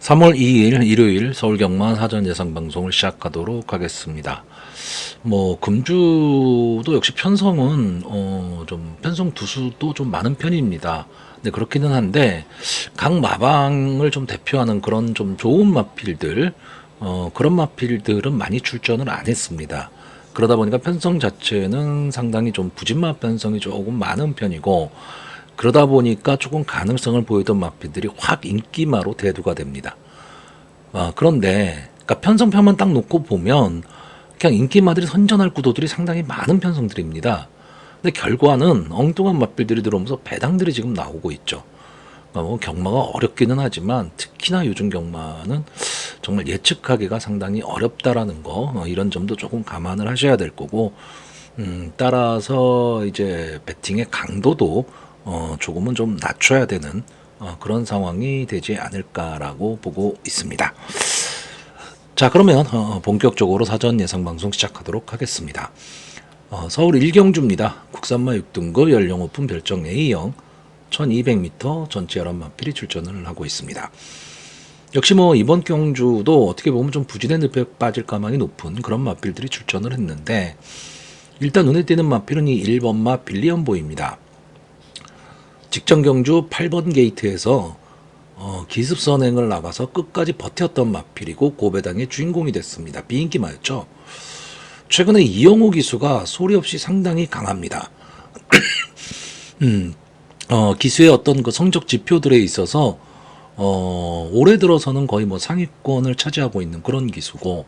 3월 2일 일요일 서울경마 사전 예상 방송을 시작하도록 하겠습니다. 금주도 역시 편성은 좀 편성 두수도 좀 많은 편입니다. 네, 그렇기는 한데 각 마방을 좀 대표하는 그런 좀 좋은 마필들, 그런 마필들은 많이 출전을 안 했습니다. 그러다 보니까 편성 자체는 상당히 좀 부진마 편성이 조금 많은 편이고, 그러다 보니까 조금 가능성을 보이던 마필들이 확 인기마로 대두가 됩니다. 그런데 그러니까 편성편만 딱 놓고 보면 그냥 인기마들이 선전할 구도들이 상당히 많은 편성들입니다. 근데 결과는 엉뚱한 맛bil들이 들어오면서 배당들이 지금 나오고 있죠. 경마가 어렵기는 하지만 특히나 요즘 경마는 정말 예측하기가 상당히 어렵다라는 거, 이런 점도 조금 감안을 하셔야 될 거고, 따라서 이제 배팅의 강도도 조금은 좀 낮춰야 되는 그런 상황이 되지 않을까라고 보고 있습니다. 자, 그러면 본격적으로 사전 예상 방송 시작하도록 하겠습니다. 서울 1경주입니다. 국산마 6등급 연령 오픈 별정 A형 1200m 전체 11마필이 출전을 하고 있습니다. 역시 이번 경주도 어떻게 보면 좀 부진의 늪에 빠질 가망이 높은 그런 마필들이 출전을 했는데, 일단 눈에 띄는 마필은 이 1번마 빌리언보입니다. 직전 경주 8번 게이트에서 기습 선행을 나가서 끝까지 버텼던 마필이고 고배당의 주인공이 됐습니다. 비인기마였죠. 최근에 이영호 기수가 소리 없이 상당히 강합니다. 기수의 어떤 그 성적 지표들에 있어서 올해 들어서는 거의 상위권을 차지하고 있는 그런 기수고,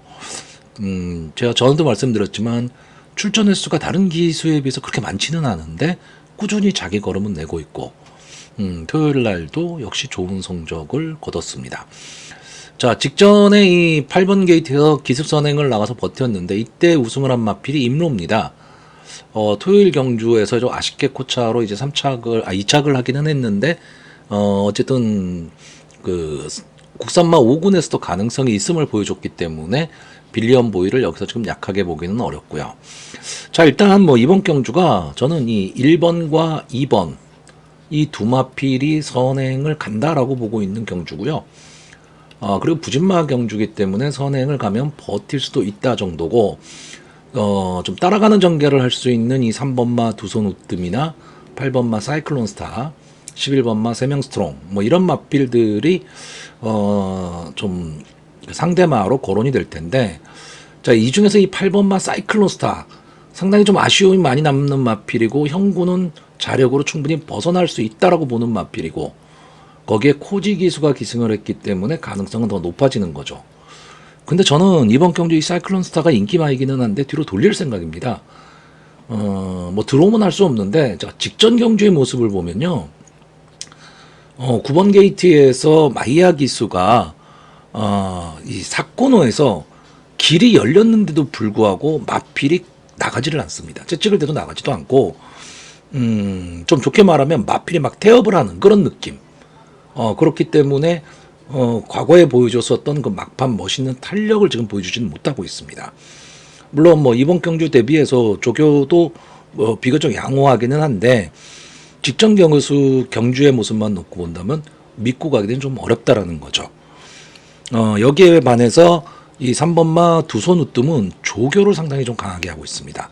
제가 전에도 말씀드렸지만 출전 횟수가 다른 기수에 비해서 그렇게 많지는 않은데 꾸준히 자기 걸음은 내고 있고, 토요일 날도 역시 좋은 성적을 거뒀습니다. 자, 직전에 이 8번 게이트에서 기습 선행을 나가서 버텼는데 이때 우승을 한 마필이 임로입니다. 토요일 경주에서 좀 아쉽게 코차로 이제 2착을 하기는 했는데, 어쨌든 그 국산마 5군에서도 가능성이 있음을 보여줬기 때문에 빌리언 보이를 여기서 지금 약하게 보기는 어렵고요. 자, 일단 이번 경주가 저는 이 1번과 2번 이 두 마필이 선행을 간다라고 보고 있는 경주고요. 그리고 부진마 경주기 때문에 선행을 가면 버틸 수도 있다 정도고, 좀 따라가는 전개를 할 수 있는 이 3번마 두손 우뜸이나 8번마 사이클론 스타, 11번마 세명 스트롱 이런 마필들이 좀 상대마로 거론이 될 텐데, 자, 이 중에서 이 8번마 사이클론 스타 상당히 좀 아쉬움이 많이 남는 마필이고, 형구는 자력으로 충분히 벗어날 수 있다라고 보는 마필이고, 거기에 코지 기수가 기승을 했기 때문에 가능성은 더 높아지는 거죠. 근데 저는 이번 경주 이 사이클론 스타가 인기마이기는 한데 뒤로 돌릴 생각입니다. 들어오면 할 수 없는데, 자, 직전 경주의 모습을 보면요, 9번 게이트에서 마이야 기수가 이 사코노에서 길이 열렸는데도 불구하고 마필이 나가지를 않습니다. 찍을 때도 나가지도 않고, 좀 좋게 말하면 마필이 막 태업을 하는 그런 느낌. 그렇기 때문에 과거에 보여줬었던 그 막판 멋있는 탄력을 지금 보여주지는 못하고 있습니다. 물론 이번 경주 대비해서 조교도 비교적 양호하기는 한데, 직전 경주의 모습만 놓고 본다면 믿고 가기는 좀 어렵다라는 거죠. 여기에 반해서 이 3번마 두손 우뜸은 조교를 상당히 좀 강하게 하고 있습니다.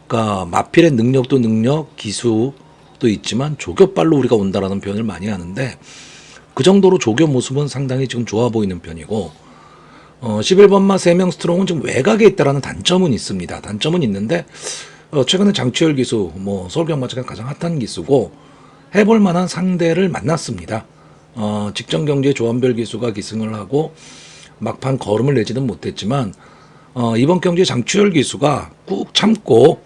그러니까 마필의 능력도 능력, 기수도 있지만 조교빨로 우리가 온다라는 표현을 많이 하는데, 그 정도로 조교 모습은 상당히 지금 좋아 보이는 편이고, 11번마 세명 스트롱은 지금 외곽에 있다라는 단점은 있습니다. 단점은 있는데, 최근에 장치열 기수, 서울경마장의 가장 핫한 기수고, 해볼 만한 상대를 만났습니다. 직전 경주에 조한별 기수가 기승을 하고 막판 걸음을 내지는 못했지만, 이번 경주에 장치열 기수가 꾹 참고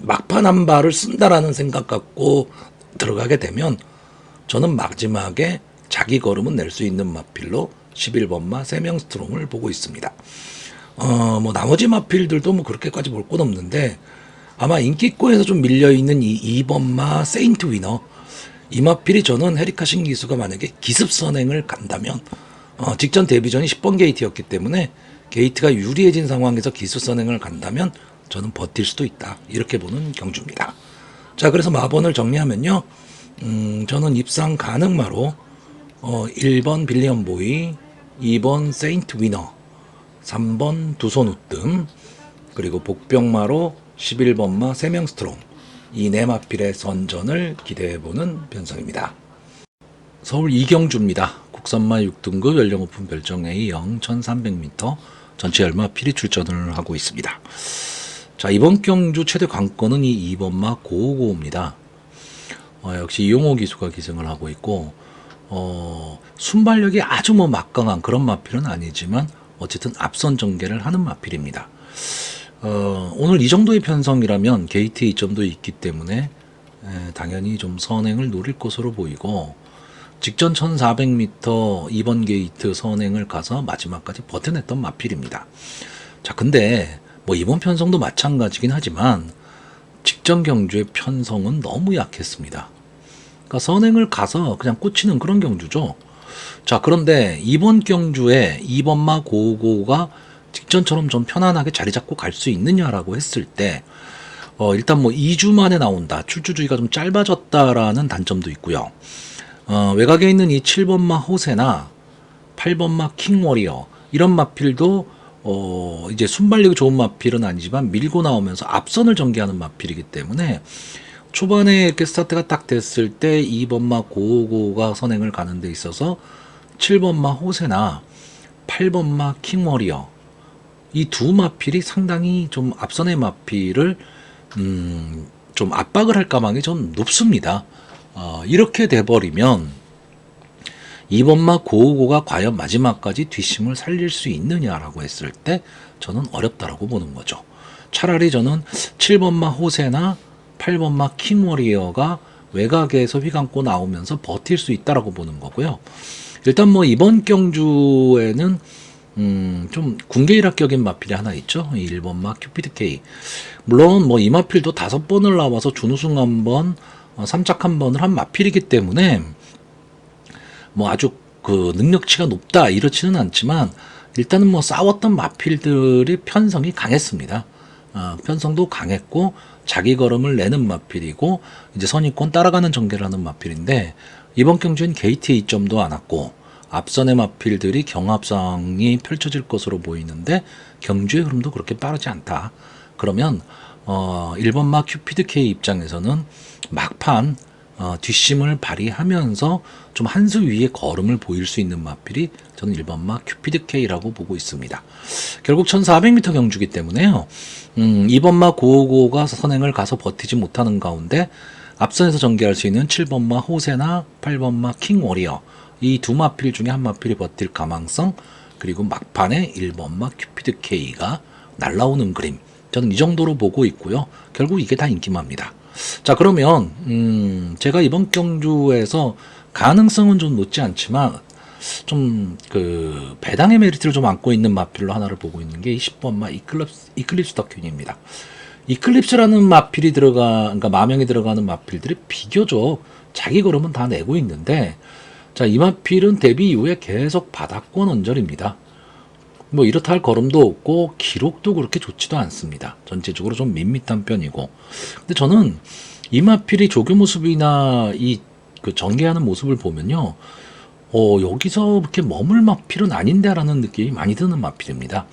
막판 한 발을 쓴다라는 생각 갖고 들어가게 되면 저는 마지막에 자기 걸음은 낼 수 있는 마필로 11번마 세명 스트롱을 보고 있습니다. 나머지 마필들도 그렇게까지 볼 건 없는데, 아마 인기권에서 좀 밀려있는 이 2번마 세인트 위너, 이 마필이 저는 헤리카신 기수가 만약에 기습 선행을 간다면, 직전 데뷔전이 10번 게이트였기 때문에 게이트가 유리해진 상황에서 기습 선행을 간다면 저는 버틸 수도 있다, 이렇게 보는 경주입니다. 자, 그래서 마번을 정리하면요, 저는 입상 가능마로 1번 빌리언 보이, 2번 세인트 위너, 3번 두손 우뜸, 그리고 복병마로 11번마 세명스트롱, 이 네 마필의 선전을 기대해보는 편성입니다. 서울 이경주입니다. 국산마 6등급 연령 오픈 별정 A형 1300m 전체 열마 필히 출전을 하고 있습니다. 자, 이번 경주 최대 관건은 이 2번마 고고입니다. 역시 이용호 기수가 기승을 하고 있고, 순발력이 아주 막강한 그런 마필은 아니지만 어쨌든 앞선 전개를 하는 마필입니다. 오늘 이 정도의 편성이라면 게이트 2점도 있기 때문에 당연히 좀 선행을 노릴 것으로 보이고, 직전 1400m 2번 게이트 선행을 가서 마지막까지 버텨냈던 마필입니다. 자, 근데 뭐 이번 편성도 마찬가지긴 하지만 직전 경주의 편성은 너무 약했습니다. 그러니까 선행을 가서 그냥 꽂히는 그런 경주죠. 자, 그런데 이번 경주에 2번마 고고가 직전처럼 좀 편안하게 자리 잡고 갈 수 있느냐라고 했을 때, 일단 뭐 2주 만에 나온다, 출주주의가 좀 짧아졌다라는 단점도 있고요. 외곽에 있는 이 7번마 호세나 8번마 킹워리어, 이런 마필도 이제 순발력이 좋은 마필은 아니지만 밀고 나오면서 앞선을 전개하는 마필이기 때문에 초반에 이렇게 스타트가 딱 됐을 때 2번마 고고가 선행을 가는 데 있어서 7번마 호세나 8번마 킹워리어, 이 두 마필이 상당히 좀 앞선의 마필을 좀 압박을 할 가망이 좀 높습니다. 이렇게 돼버리면 2번마 고고가 과연 마지막까지 뒷심을 살릴 수 있느냐라고 했을 때 저는 어렵다라고 보는 거죠. 차라리 저는 7번마 호세나 8번마 킹워리어가 외곽에서 휘감고 나오면서 버틸 수 있다라고 보는 거고요. 일단 뭐 이번 경주에는 좀 군계일학격인 마필이 하나 있죠. 1번마 큐피드 K. 물론 뭐 이 마필도 5번을 나와서 준우승 한번, 3착 한 번을 한 마필이기 때문에 뭐 아주 그 능력치가 높다 이렇지는 않지만, 일단은 뭐 싸웠던 마필들이 편성이 강했습니다. 편성도 강했고 자기 걸음을 내는 마필이고 이제 선입권 따라가는 전개를 하는 마필인데, 이번 경주엔 게이트 2점도 안 왔고 앞선의 마필들이 경합상이 펼쳐질 것으로 보이는데 경주의 흐름도 그렇게 빠르지 않다. 그러면 1번마 큐피드 K 입장에서는 막판 뒷심을 발휘하면서 좀 한 수 위에 걸음을 보일 수 있는 마필이 저는 1번마 큐피드 K라고 보고 있습니다. 결국 1400m 경주기 때문에요. 2번마 고고가 선행을 가서 버티지 못하는 가운데 앞선에서 전개할 수 있는 7번마 호세나 8번마 킹워리어, 이 두 마필 중에 한 마필이 버틸 가망성, 그리고 막판에 1번마 큐피드 K가 날라오는 그림, 저는 이 정도로 보고 있고요. 결국 이게 다 인기마입니다. 자, 그러면 제가 이번 경주에서 가능성은 좀 높지 않지만 좀 그 배당의 메리트를 좀 안고 있는 마필로 하나를 보고 있는 게 10번마 이클립스 더 퀸입니다. 이클립스라는 마필이 그러니까 마명이 들어가는 마필들이 비교적 자기 걸음은 다 내고 있는데, 자, 이 마필은 데뷔 이후에 계속 바닥권 언저리입니다. 뭐 이렇다 할 걸음도 없고 기록도 그렇게 좋지도 않습니다. 전체적으로 좀 밋밋한 편이고. 근데 저는 이 마필이 조교 모습이나 이 그 전개하는 모습을 보면요, 여기서 그렇게 머물 마필은 아닌데라는 느낌이 많이 드는 마필입니다.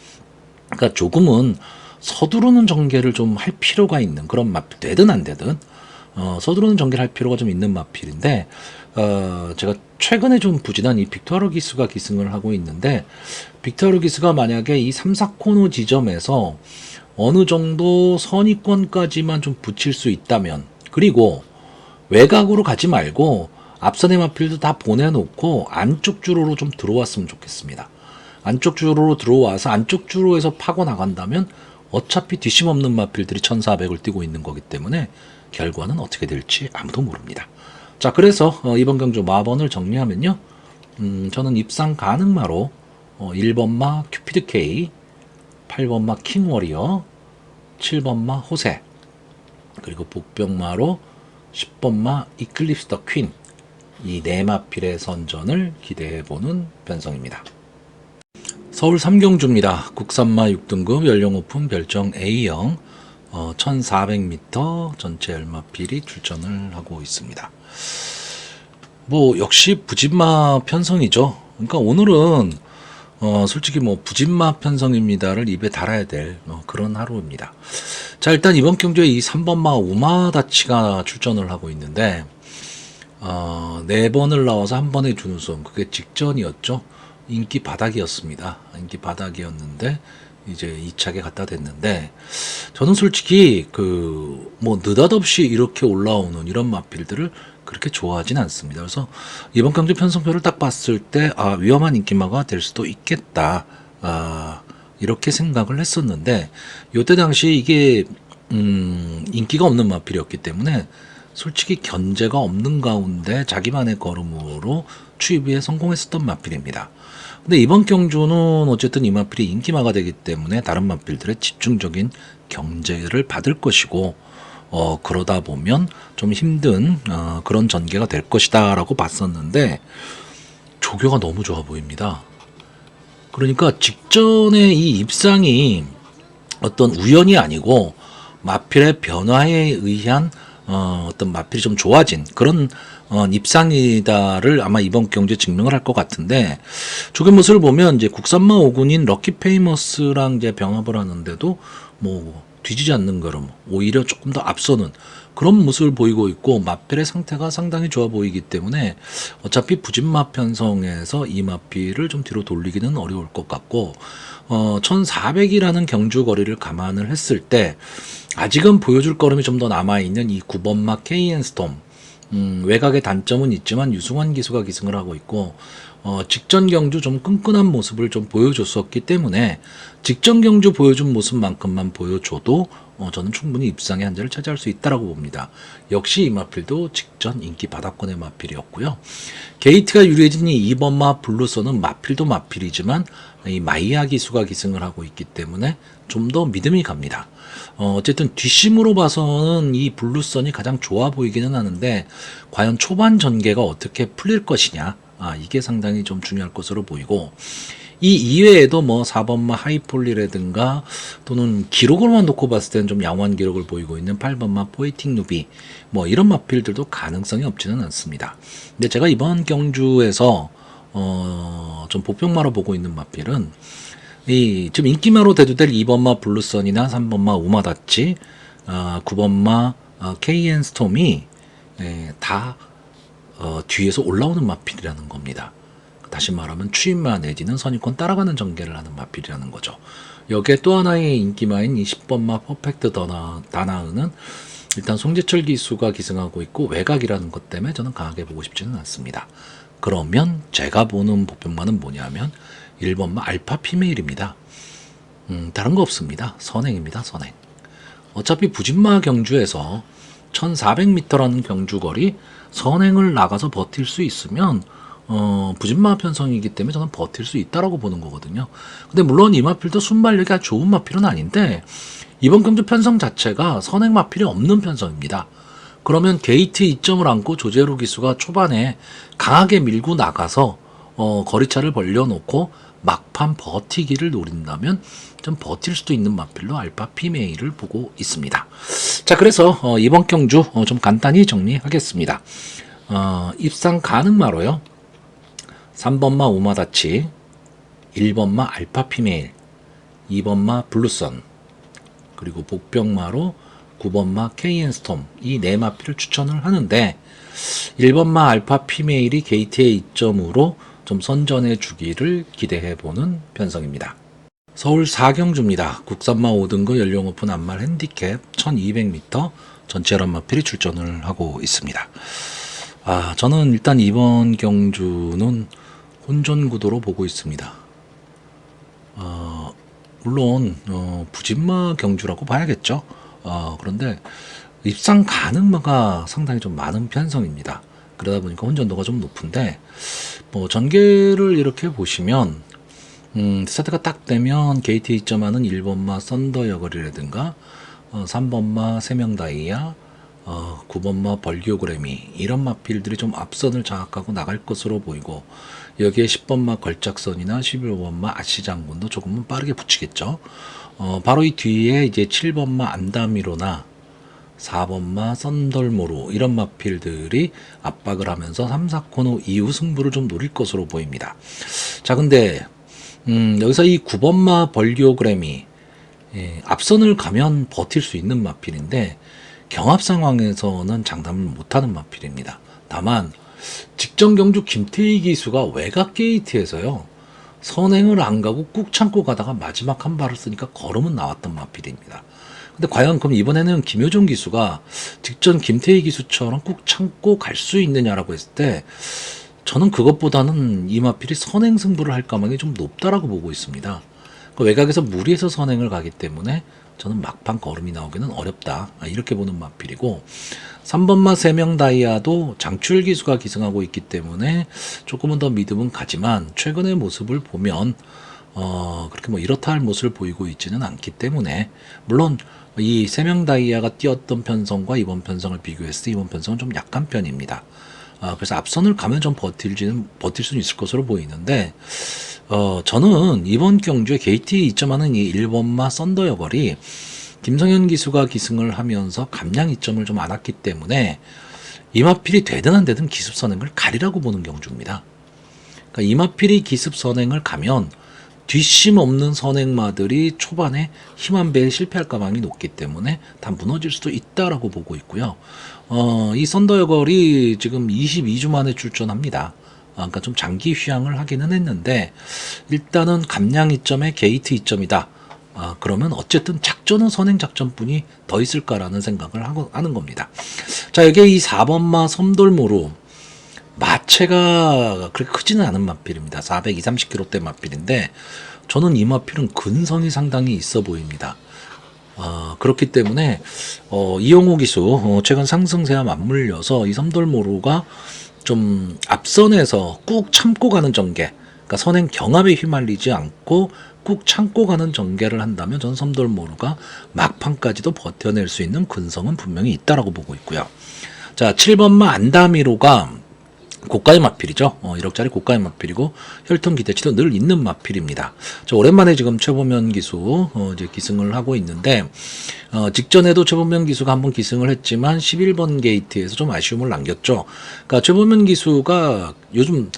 그러니까 조금은 서두르는 전개를 좀 할 필요가 있는 그런 마필, 되든 안 되든 서두르는 전개를 할 필요가 좀 있는 마필인데, 제가 최근에 좀 부진한 이 빅토르 기스가 기승을 하고 있는데, 빅토르 기스가 만약에 이 3, 4코너 지점에서 어느 정도 선입권까지만 좀 붙일 수 있다면, 그리고 외곽으로 가지 말고 앞선의 마필도 다 보내놓고 안쪽 주로로 좀 들어왔으면 좋겠습니다. 안쪽 주로로 들어와서 안쪽 주로에서 파고 나간다면 어차피 뒷심 없는 마필들이 1400을 뛰고 있는 거기 때문에 결과는 어떻게 될지 아무도 모릅니다. 자, 그래서 이번 경주 마번을 정리하면요, 저는 입상 가능마로 1번마 큐피드 K, 8번마 킹워리어, 7번마 호세, 그리고 복병마로 10번마 이클립스 더 퀸, 이 네 마필의 선전을 기대해보는 편성입니다. 서울 삼경주입니다. 국산마 6등급 연령 오픈 별정 A형 1400m 전체 열마필이 출전을 하고 있습니다. 뭐 역시 부진마 편성이죠. 그러니까 오늘은 솔직히 뭐 부진마 편성입니다를 입에 달아야 될 그런 하루입니다. 자, 일단 이번 경주에 이 3번마 우마다치가 출전을 하고 있는데 4번을 나와서 한 번에 준우승, 그게 직전이었죠. 인기 바닥이었습니다. 인기 바닥이었는데 이제 2차게 갖다 댔는데, 저는 솔직히 뭐 느닷없이 이렇게 올라오는 이런 마필들을 그렇게 좋아하진 않습니다. 그래서 이번 경주 편성표를 딱 봤을 때 위험한 인기마가 될 수도 있겠다, 이렇게 생각을 했었는데, 요때 당시 이게 인기가 없는 마필이었기 때문에 솔직히 견제가 없는 가운데 자기만의 걸음으로 추이브에 성공했었던 마필입니다. 근데 이번 경주는 어쨌든 이 마필이 인기마가 되기 때문에 다른 마필들의 집중적인 경제를 받을 것이고, 그러다 보면 좀 힘든 그런 전개가 될 것이다 라고 봤었는데, 조교가 너무 좋아 보입니다. 그러니까 직전에 이 입상이 어떤 우연이 아니고 마필의 변화에 의한 어떤 마필이 좀 좋아진 그런 입상이다를 아마 이번 경주에 증명을 할 것 같은데, 조개 모습을 보면 이제 국산마 5군인 럭키 페이머스랑 이제 병합을 하는데도 뭐 뒤지지 않는 걸음, 오히려 조금 더 앞서는 그런 모습을 보이고 있고, 마필의 상태가 상당히 좋아 보이기 때문에 어차피 부진마 편성에서 이 마필을 좀 뒤로 돌리기는 어려울 것 같고, 1400이라는 경주 거리를 감안을 했을 때 아직은 보여줄 걸음이 좀 더 남아있는 이 9번마 KN 스톰, 외곽의 단점은 있지만 유승환 기수가 기승을 하고 있고, 직전 경주 좀 끈끈한 모습을 좀 보여줬었기 때문에 직전 경주 보여준 모습만큼만 보여줘도 저는 충분히 입상의 한계를 차지할 수 있다라고 봅니다. 역시 이 마필도 직전 인기 바닥권의 마필이었고요. 게이트가 유리해진 이 2번마 블루선은 마필도 마필이지만 이 마이야 기수가 기승을 하고 있기 때문에 좀 더 믿음이 갑니다. 어쨌든 뒷심으로 봐서는 이 블루선이 가장 좋아 보이기는 하는데, 과연 초반 전개가 어떻게 풀릴 것이냐, 이게 상당히 좀 중요할 것으로 보이고, 이 이외에도 뭐 4번마 하이폴리라든가 또는 기록으로만 놓고 봤을 때는 좀 양호한 기록을 보이고 있는 8번마 포에틱 누비, 뭐 이런 마필들도 가능성이 없지는 않습니다. 근데 제가 이번 경주에서 좀 보평마로 보고 있는 마필은 지금 인기마로 대두될 2번마 블루선이나 3번마 우마다치, 9번마 KN 스톰이 다 뒤에서 올라오는 마필이라는 겁니다. 다시 말하면 추임마 내지는 선입권 따라가는 전개를 하는 마필이라는 거죠. 여기에 또 하나의 인기마인 20번마 퍼펙트 다나흐는 일단 송재철 기수가 기승하고 있고 외곽이라는 것 때문에 저는 강하게 보고 싶지는 않습니다. 그러면 제가 보는 보편마는 뭐냐면 1번마 알파 피메일입니다. 다른 거 없습니다. 선행입니다. 선행. 어차피 부진마 경주에서 1400m라는 경주거리 선행을 나가서 버틸 수 있으면 부진마 편성이기 때문에 저는 버틸 수 있다라고 보는 거거든요. 근데 물론 이 마필도 순발력이 아주 좋은 마필은 아닌데, 이번 경주 편성 자체가 선행 마필이 없는 편성입니다. 그러면 게이트 2점을 안고 조재로 기수가 초반에 강하게 밀고 나가서 거리차를 벌려놓고 막판 버티기를 노린다면 좀 버틸 수도 있는 마필로 알파 피메이를 보고 있습니다. 자, 그래서 이번 경주 좀 간단히 정리하겠습니다. 입상 가능마로요, 3번마 우마다치, 1번마 알파 피메일, 2번마 블루선, 그리고 복병마로 9번마 KN 스톰, 이 네 마필을 추천을 하는데, 1번마 알파 피메일이 게이트의 2점으로 좀 선전해 주기를 기대해 보는 편성입니다. 서울 4경주입니다. 국산마 5등급 연령 오픈 안말 핸디캡 1200m 전체 연마필이 출전을 하고 있습니다. 저는 일단 이번 경주는 혼전 구도로 보고 있습니다. 물론 부진마 경주라고 봐야겠죠. 그런데 입상 가능마가 상당히 좀 많은 편성입니다. 그러다 보니까 혼전도가 좀 높은데, 뭐 전개를 이렇게 보시면 스타트가 딱 되면 게이트 2점하는 1번마 썬더 여거리라든가 3번마 세명다이아, 9번마 벌기오그래미, 이런 마필들이 좀 앞선을 장악하고 나갈 것으로 보이고, 여기에 10번마 걸작선이나 11번마 아시장군도 조금은 빠르게 붙이겠죠. 바로 이 뒤에 이제 7번마 안다미로나 4번마 썬덜모로 이런 마필들이 압박을 하면서 3, 4코너 이후 승부를 좀 노릴 것으로 보입니다. 자, 근데 여기서 이 9번마 벌기오그램이 앞선을 가면 버틸 수 있는 마필인데 경합 상황에서는 장담을 못하는 마필입니다. 다만 직전 경주 김태희 기수가 외곽 게이트에서요 선행을 안 가고 꾹 참고 가다가 마지막 한 발을 쓰니까 걸음은 나왔던 마필입니다. 근데 과연 그럼 이번에는 김효정 기수가 직전 김태희 기수처럼 꾹 참고 갈 수 있느냐라고 했을 때 저는 그것보다는 이 마필이 선행 승부를 할 가망이 좀 높다라고 보고 있습니다. 그 외곽에서 무리해서 선행을 가기 때문에 저는 막판 걸음이 나오기는 어렵다, 이렇게 보는 마필이고, 3번마 3명 다이아도 장출 기수가 기승하고 있기 때문에 조금은 더 믿음은 가지만 최근의 모습을 보면 그렇게 뭐 이렇다 할 모습을 보이고 있지는 않기 때문에, 물론 이 3명 다이아가 뛰었던 편성과 이번 편성을 비교했을 때 이번 편성은 좀 약한 편입니다. 그래서 앞선을 가면 좀 버틸 수는 있을 것으로 보이는데, 저는 이번 경주에 게이트에 이점하는 이 1번마 썬더 여걸이 김성현 기수가 기승을 하면서 감량 이점을 좀 안 왔기 때문에 이 마필이 되든 안 되든 기습 선행을 가리라고 보는 경주입니다. 그러니까 이 마필이 기습 선행을 가면 뒷심 없는 선행마들이 초반에 힘한 배에 실패할 가망이 높기 때문에 다 무너질 수도 있다라고 보고 있고요. 이 썬더 여걸이 지금 22주 만에 출전합니다. 그러니까 좀 장기 휴양을 하기는 했는데 일단은 감량 이점에 게이트 이점이다. 그러면 어쨌든 작전은 선행 작전뿐이 더 있을까라는 생각을 하는 겁니다. 자, 여기에 이 4번마 섬돌모로 마체가 그렇게 크지는 않은 마필입니다. 420, 30kg대 마필인데 저는 이 마필은 근성이 상당히 있어 보입니다. 그렇기 때문에 이영호 기수 최근 상승세와 맞물려서 이 섬돌모로가 좀 앞선에서 꾹 참고 가는 전개, 그러니까 선행 경합에 휘말리지 않고 꾹 참고 가는 전개를 한다면 전 섬돌모로가 막판까지도 버텨낼 수 있는 근성은 분명히 있다라고 보고 있고요. 자, 7번마 안다미로가 고가의 마필이죠. 1억짜리 고가의 마필이고 혈통 기대치도 늘 있는 마필입니다. 저 오랜만에 지금 최보면 기수 이제 기승을 하고 있는데 직전에도 최보면 기수가 한번 기승을 했지만 11번 게이트에서 좀 아쉬움을 남겼죠. 그러니까 최보면 기수가 요즘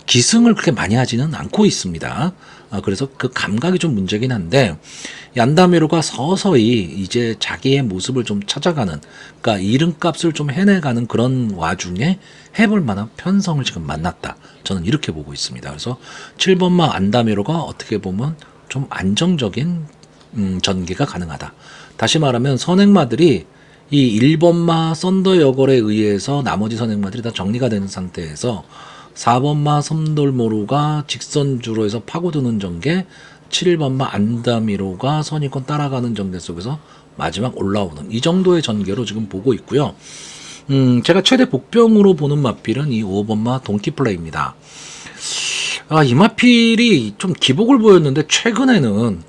기승을 그렇게 많이 하지는 않고 있습니다. 그래서 그 감각이 좀 문제긴 한데 얀다미로가 서서히 이제 자기의 모습을 좀 찾아가는, 그러니까 이름값을 좀 해내가는 그런 와중에 해볼 만한 편성을 지금 만났다. 저는 이렇게 보고 있습니다. 그래서 7번마 안다미로가 어떻게 보면 좀 안정적인 전개가 가능하다. 다시 말하면 선행마들이 이 1번마 썬더 여걸에 의해서 나머지 선행마들이 다 정리가 되는 상태에서 4번마 섬돌모루가 직선주로 해서 파고드는 전개, 7번마 안다미로가 선의권 따라가는 전개 속에서 마지막 올라오는 이 정도의 전개로 지금 보고 있고요. 제가 최대 복병으로 보는 마필은 이 5번마 동키플레이입니다. 이 마필이 좀 기복을 보였는데 최근에는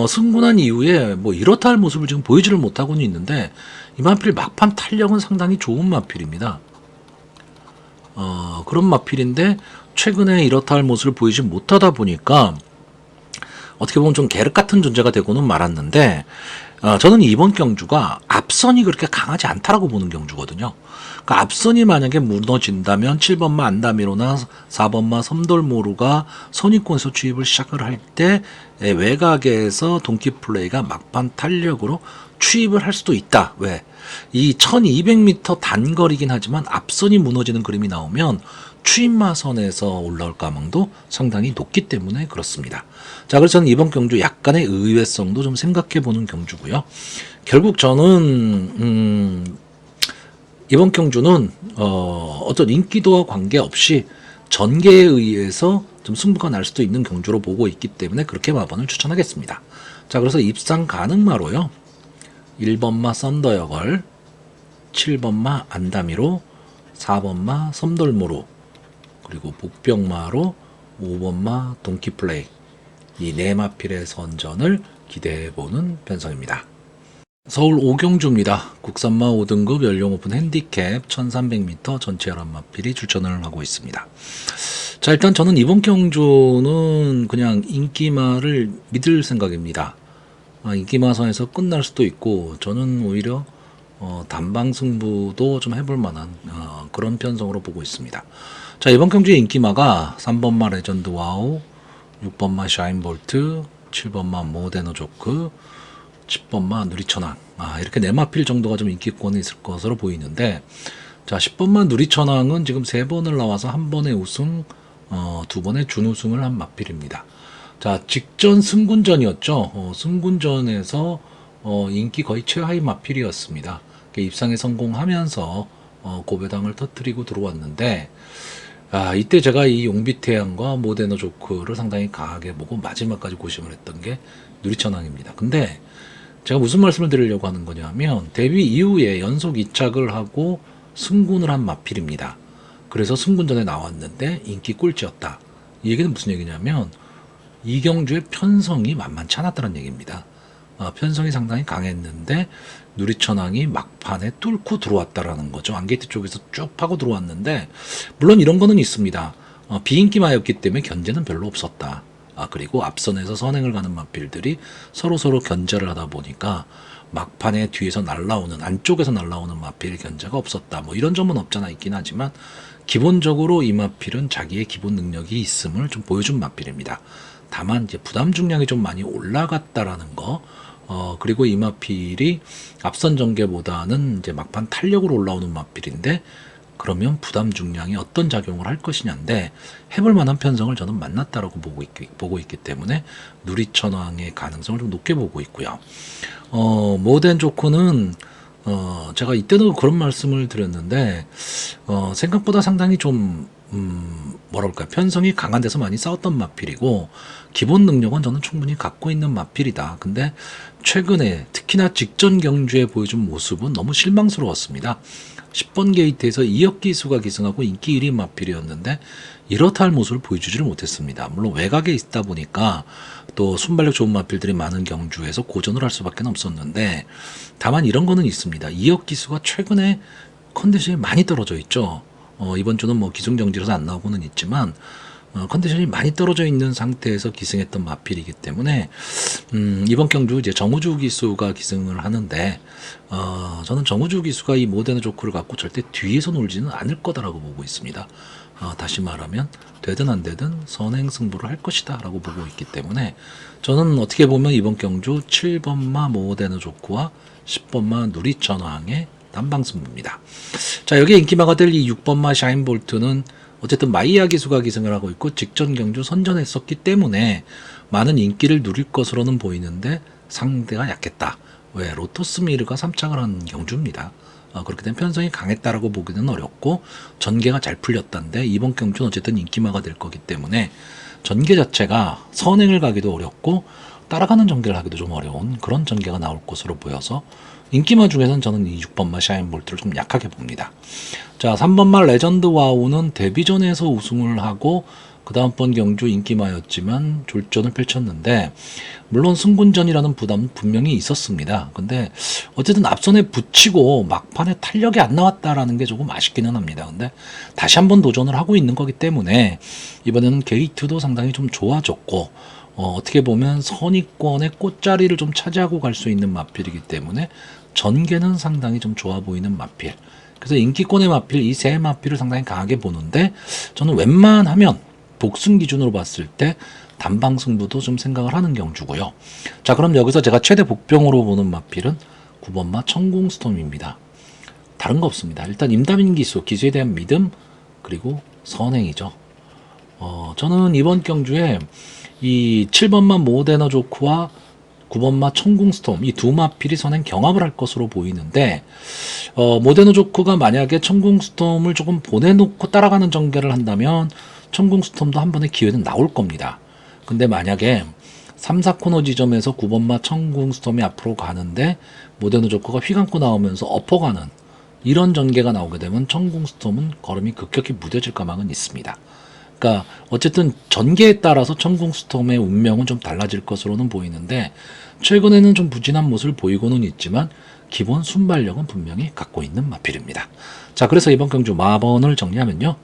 승분한 이후에 뭐 이렇다 할 모습을 지금 보이지를 못하고는 있는데 이 마필 막판 탄력은 상당히 좋은 마필입니다. 그런 마필인데 최근에 이렇다 할 모습을 보이지 못하다 보니까 어떻게 보면 좀 계륵 같은 존재가 되고는 말았는데 저는 이번 경주가 앞선이 그렇게 강하지 않다라고 보는 경주거든요. 그러니까 앞선이 만약에 무너진다면 7번마 안다미로나 4번마 섬돌모루가 선위권에서 추입을 시작을 할 때 외곽에서 동키플레이가 막판 탄력으로 추입을 할 수도 있다. 왜? 이 1200m 단거리긴 하지만 앞선이 무너지는 그림이 나오면 추임마선에서 올라올 가망도 상당히 높기 때문에 그렇습니다. 자, 그래서 저는 이번 경주 약간의 의외성도 좀 생각해 보는 경주고요. 결국 저는 이번 경주는 어떤 인기도와 관계없이 전개에 의해서 좀 승부가 날 수도 있는 경주로 보고 있기 때문에 그렇게 마번을 추천하겠습니다. 자, 그래서 입상 가능마로요. 1번마 썬더 여걸, 7번마 안다미로, 4번마 섬돌모로, 그리고 복병마로 5번마 동키플레이, 이 네 마필의 선전을 기대해보는 편성입니다. 서울 오경주입니다. 국산마 5등급 연령 오픈 핸디캡 1300m 전체 11마필이 출전을 하고 있습니다. 자, 일단 저는 이번 경주는 그냥 인기마를 믿을 생각입니다. 인기마선에서 끝날 수도 있고 저는 오히려 단방 승부도 좀 해볼 만한 그런 편성으로 보고 있습니다. 자, 이번 경주의 인기마가 3번마 레전드 와우, 6번마 샤인볼트, 7번마 모데너 조크, 10번마 누리천왕. 이렇게 네마필 정도가 좀 인기권에 있을 것으로 보이는데, 자, 10번마 누리천왕은 지금 3번을 나와서 1번의 우승, 2번의 준우승을 한 마필입니다. 자, 직전 승군전이었죠. 승군전에서 인기 거의 최하위 마필이었습니다. 입상에 성공하면서 고배당을 터뜨리고 들어왔는데, 이때 제가 이 용비태양과 모데너 조크를 상당히 강하게 보고 마지막까지 고심을 했던 게 누리천왕입니다. 근데 제가 무슨 말씀을 드리려고 하는 거냐면, 데뷔 이후에 연속 2착을 하고 승군을 한 마필입니다. 그래서 승군전에 나왔는데 인기 꼴찌였다. 이 얘기는 무슨 얘기냐면, 이경주의 편성이 만만치 않았다는 얘기입니다. 편성이 상당히 강했는데 누리천왕이 막판에 뚫고 들어왔다라는 거죠. 안게이트 쪽에서 쭉 파고 들어왔는데, 물론 이런 거는 있습니다. 비인기마였기 때문에 견제는 별로 없었다. 그리고 앞선에서 선행을 가는 마필들이 서로 견제를 하다 보니까 막판에 뒤에서 날라오는, 안쪽에서 날라오는 마필 견제가 없었다. 뭐 이런 점은 없잖아 있긴 하지만, 기본적으로 이 마필은 자기의 기본 능력이 있음을 좀 보여준 마필입니다. 다만 이제 부담 중량이 좀 많이 올라갔다라는 거, 그리고 이 마필이 앞선 전개보다는 이제 막판 탄력으로 올라오는 마필인데, 그러면 부담 중량이 어떤 작용을 할 것이냐인데, 해볼 만한 편성을 저는 만났다라고 보고 있기 때문에 누리천왕의 가능성을 좀 높게 보고 있고요. 모덴 조크는 제가 이때도 그런 말씀을 드렸는데, 생각보다 상당히 좀 뭐랄까, 편성이 강한 데서 많이 싸웠던 마필이고, 기본 능력은 저는 충분히 갖고 있는 마필이다. 근데 최근에 특히나 직전 경주에 보여준 모습은 너무 실망스러웠습니다. 10번 게이트에서 이혁기수가 기승하고 인기 1위 마필이었는데 이렇다 할 모습을 보여주지를 못했습니다. 물론 외곽에 있다 보니까 또 순발력 좋은 마필들이 많은 경주에서 고전을 할 수밖에 없었는데, 다만 이런 거는 있습니다. 이혁기수가 최근에 컨디션이 많이 떨어져 있죠. 이번 주는 뭐 기승정지라서 안 나오고는 있지만, 컨디션이 많이 떨어져 있는 상태에서 기승했던 마필이기 때문에, 이번 경주 이제 정우주 기수가 기승을 하는데, 저는 정우주 기수가 이 모데너 조크를 갖고 절대 뒤에서 놀지는 않을 거다라고 보고 있습니다. 다시 말하면 되든 안 되든 선행 승부를 할 것이다 라고 보고 있기 때문에, 저는 어떻게 보면 이번 경주 7번마 모데너 조크와 10번마 누리천왕의 단방 승부입니다. 자, 여기에 인기마가 될 이 6번마 샤인볼트는 어쨌든 마이야 기수가 기승을 하고 있고 직전 경주 선전했었기 때문에 많은 인기를 누릴 것으로는 보이는데, 상대가 약했다. 왜? 로토스 미르가 3착을 한 경주입니다. 그렇게 된 편성이 강했다라고 보기는 어렵고, 전개가 잘 풀렸다는데, 이번 경주는 어쨌든 인기마가 될 거기 때문에 전개 자체가 선행을 가기도 어렵고 따라가는 전개를 하기도 좀 어려운 그런 전개가 나올 것으로 보여서, 인기마 중에서는 저는 이 6번마 샤인볼트를 좀 약하게 봅니다. 자, 3번마 레전드 와우는 데뷔전에서 우승을 하고 그 다음번 경주 인기마였지만 졸전을 펼쳤는데, 물론 승군전이라는 부담은 분명히 있었습니다. 근데 어쨌든 앞선에 붙이고 막판에 탄력이 안 나왔다라는 게 조금 아쉽기는 합니다. 근데 다시 한번 도전을 하고 있는 거기 때문에 이번에는 게이트도 상당히 좀 좋아졌고, 어떻게 보면 선의권의 꽃자리를 좀 차지하고 갈 수 있는 마필이기 때문에 전개는 상당히 좀 좋아 보이는 마필. 그래서 인기권의 마필, 이 세 마필을 상당히 강하게 보는데, 저는 웬만하면 복승 기준으로 봤을 때 단방 승부도 좀 생각을 하는 경주고요. 자, 그럼 여기서 제가 최대 복병으로 보는 마필은 9번마 천궁스톰입니다. 다른 거 없습니다. 일단 임다민 기수에 대한 믿음, 그리고 선행이죠. 저는 이번 경주에 이 7번마 모데너 조크와 9번마 천궁스톰, 이 두 마필이 선행 경합을 할 것으로 보이는데, 모데너 조크가 만약에 천궁스톰을 조금 보내놓고 따라가는 전개를 한다면 천궁스톰도 한 번의 기회는 나올 겁니다. 근데 만약에 3, 4코너 지점에서 9번마 천궁스톰이 앞으로 가는데 모데너 조크가 휘감고 나오면서 엎어가는 이런 전개가 나오게 되면 천궁스톰은 걸음이 급격히 무뎌질 가망은 있습니다. 그러니까 어쨌든 전개에 따라서 천궁스톰의 운명은 좀 달라질 것으로는 보이는데, 최근에는 좀 부진한 모습을 보이고는 있지만 기본 순발력은 분명히 갖고 있는 마필입니다. 자, 그래서 이번 경주 마번을 정리하면요,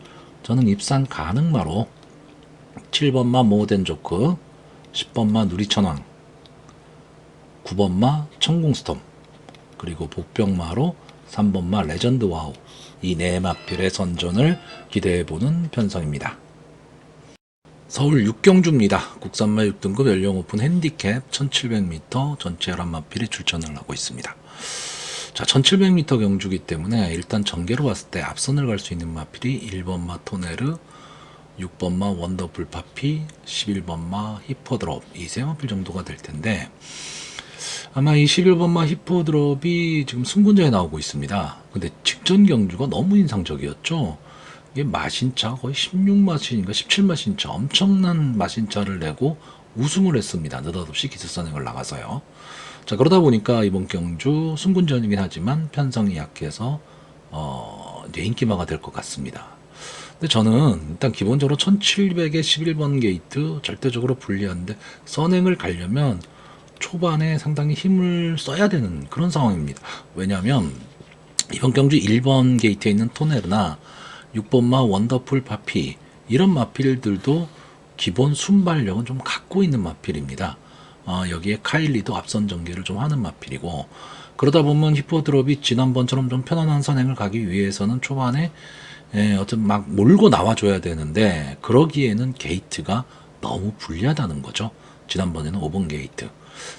저는 입상 가능마로 7번마 모덴 조크, 10번마 누리천왕, 9번마 천궁스톰, 그리고 복병마로 3번마 레전드 와우, 이 네 마필의 선전을 기대해보는 편성입니다. 서울 6경주입니다. 국산마 6등급 연령 오픈 핸디캡 1700m 전체 11마필이 출전을 하고 있습니다. 자, 1700m 경주기 때문에 일단 전개로 봤을 때 앞선을 갈 수 있는 마필이 1번마 토네르, 6번마 원더풀 파피, 11번마 히퍼드롭, 이 세 마필 정도가 될 텐데, 아마 이 11번마 히퍼드롭이 지금 승군자에 나오고 있습니다. 근데 직전 경주가 너무 인상적이었죠. 이게 마신차 거의 16마신인가 17마신차 엄청난 마신차를 내고 우승을 했습니다. 느닷없이 기습선행을 나가서요. 자, 그러다 보니까 이번 경주 승군전이긴 하지만 편성이 약해서 이제 인기마가 될 것 같습니다. 근데 저는 일단 기본적으로 1700에 11번 게이트 절대적으로 불리한데 선행을 가려면 초반에 상당히 힘을 써야 되는 그런 상황입니다. 왜냐하면 이번 경주 1번 게이트에 있는 토네르나 6번마 원더풀 파피, 이런 마필들도 기본 순발력은 좀 갖고 있는 마필입니다. 여기에 카일리도 앞선 전개를 좀 하는 마필이고, 그러다 보면 히포드롭이 지난번처럼 좀 편안한 선행을 가기 위해서는 초반에 어떤 막 몰고 나와줘야 되는데, 그러기에는 게이트가 너무 불리하다는 거죠. 지난번에는 5번 게이트.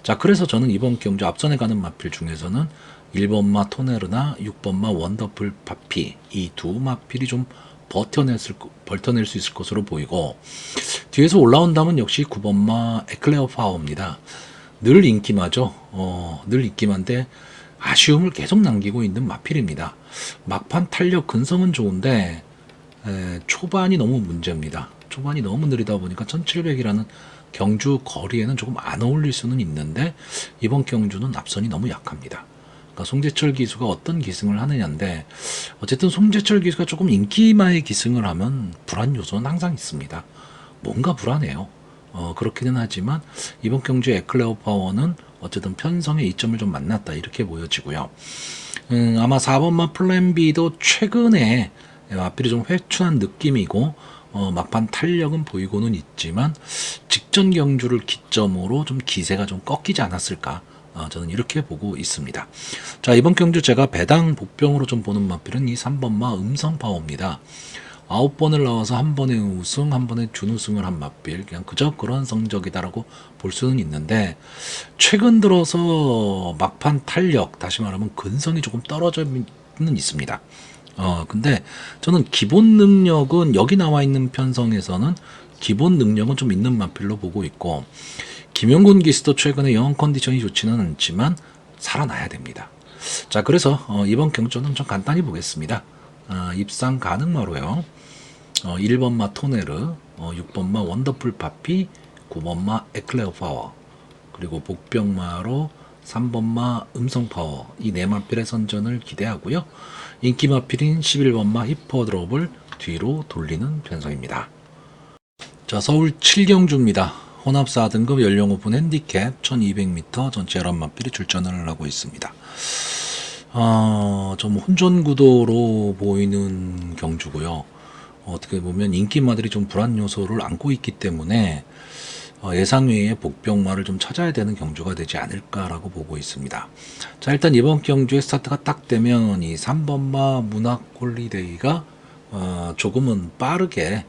자, 그래서 저는 이번 경주 앞선에 가는 마필 중에서는 1번마 토네르나 6번마 원더풀 파피, 이 두 마필이 좀 버텨낼 수 있을 것으로 보이고, 뒤에서 올라온다면 역시 9번마 에클레어 파워입니다. 늘 인기마죠. 늘 인기마인데 아쉬움을 계속 남기고 있는 마필입니다. 막판 탄력 근성은 좋은데 초반이 너무 문제입니다. 초반이 너무 느리다 보니까 1700이라는 경주 거리에는 조금 안 어울릴 수는 있는데, 이번 경주는 앞선이 너무 약합니다. 그러니까 송재철 기수가 어떤 기승을 하느냐인데, 어쨌든 송재철 기수가 조금 인기마의 기승을 하면 불안 요소는 항상 있습니다. 뭔가 불안해요. 그렇기는 하지만 이번 경주 에클레어 파워는 어쨌든 편성의 이점을 좀 만났다, 이렇게 보여지고요. 아마 4번마 플랜 B도 최근에 앞필이 좀 회춘한 느낌이고, 막판 탄력은 보이고는 있지만 직전 경주를 기점으로 좀 기세가 좀 꺾이지 않았을까, 저는 이렇게 보고 있습니다. 자, 이번 경주 제가 배당 복병으로 좀 보는 마필은 이 3번마 음성파워입니다. 9번을 나와서 한 번에 우승, 한 번에 준우승을 한 마필, 그냥 그저 그런 성적이다라고 볼 수는 있는데, 최근 들어서 막판 탄력, 다시 말하면 근성이 조금 떨어져는 있습니다. 근데 저는 기본 능력은, 여기 나와 있는 편성에서는 기본 능력은 좀 있는 마필로 보고 있고, 김영곤 기수도 최근에 영 컨디션이 좋지는 않지만 살아나야 됩니다. 자, 그래서 이번 경주는 좀 간단히 보겠습니다. 입상 가능마로요. 1번마 토네르, 6번마 원더풀 파피, 9번마 에클레어 파워, 그리고 복병마로 3번마 음성 파워, 이 네 마필의 선전을 기대하고요. 인기 마필인 11번마 히퍼드롭을 뒤로 돌리는 편성입니다. 자, 서울 7경주입니다. 혼합 4등급 연령 오픈 핸디캡 1200m 전체 11마필이 출전을 하고 있습니다. 좀 혼전 구도로 보이는 경주고요. 어떻게 보면 인기마들이 좀 불안 요소를 안고 있기 때문에 예상 외의 복병마를 좀 찾아야 되는 경주가 되지 않을까라고 보고 있습니다. 자, 일단 이번 경주의 스타트가 딱 되면 이 3번마 문학 홀리데이가 조금은 빠르게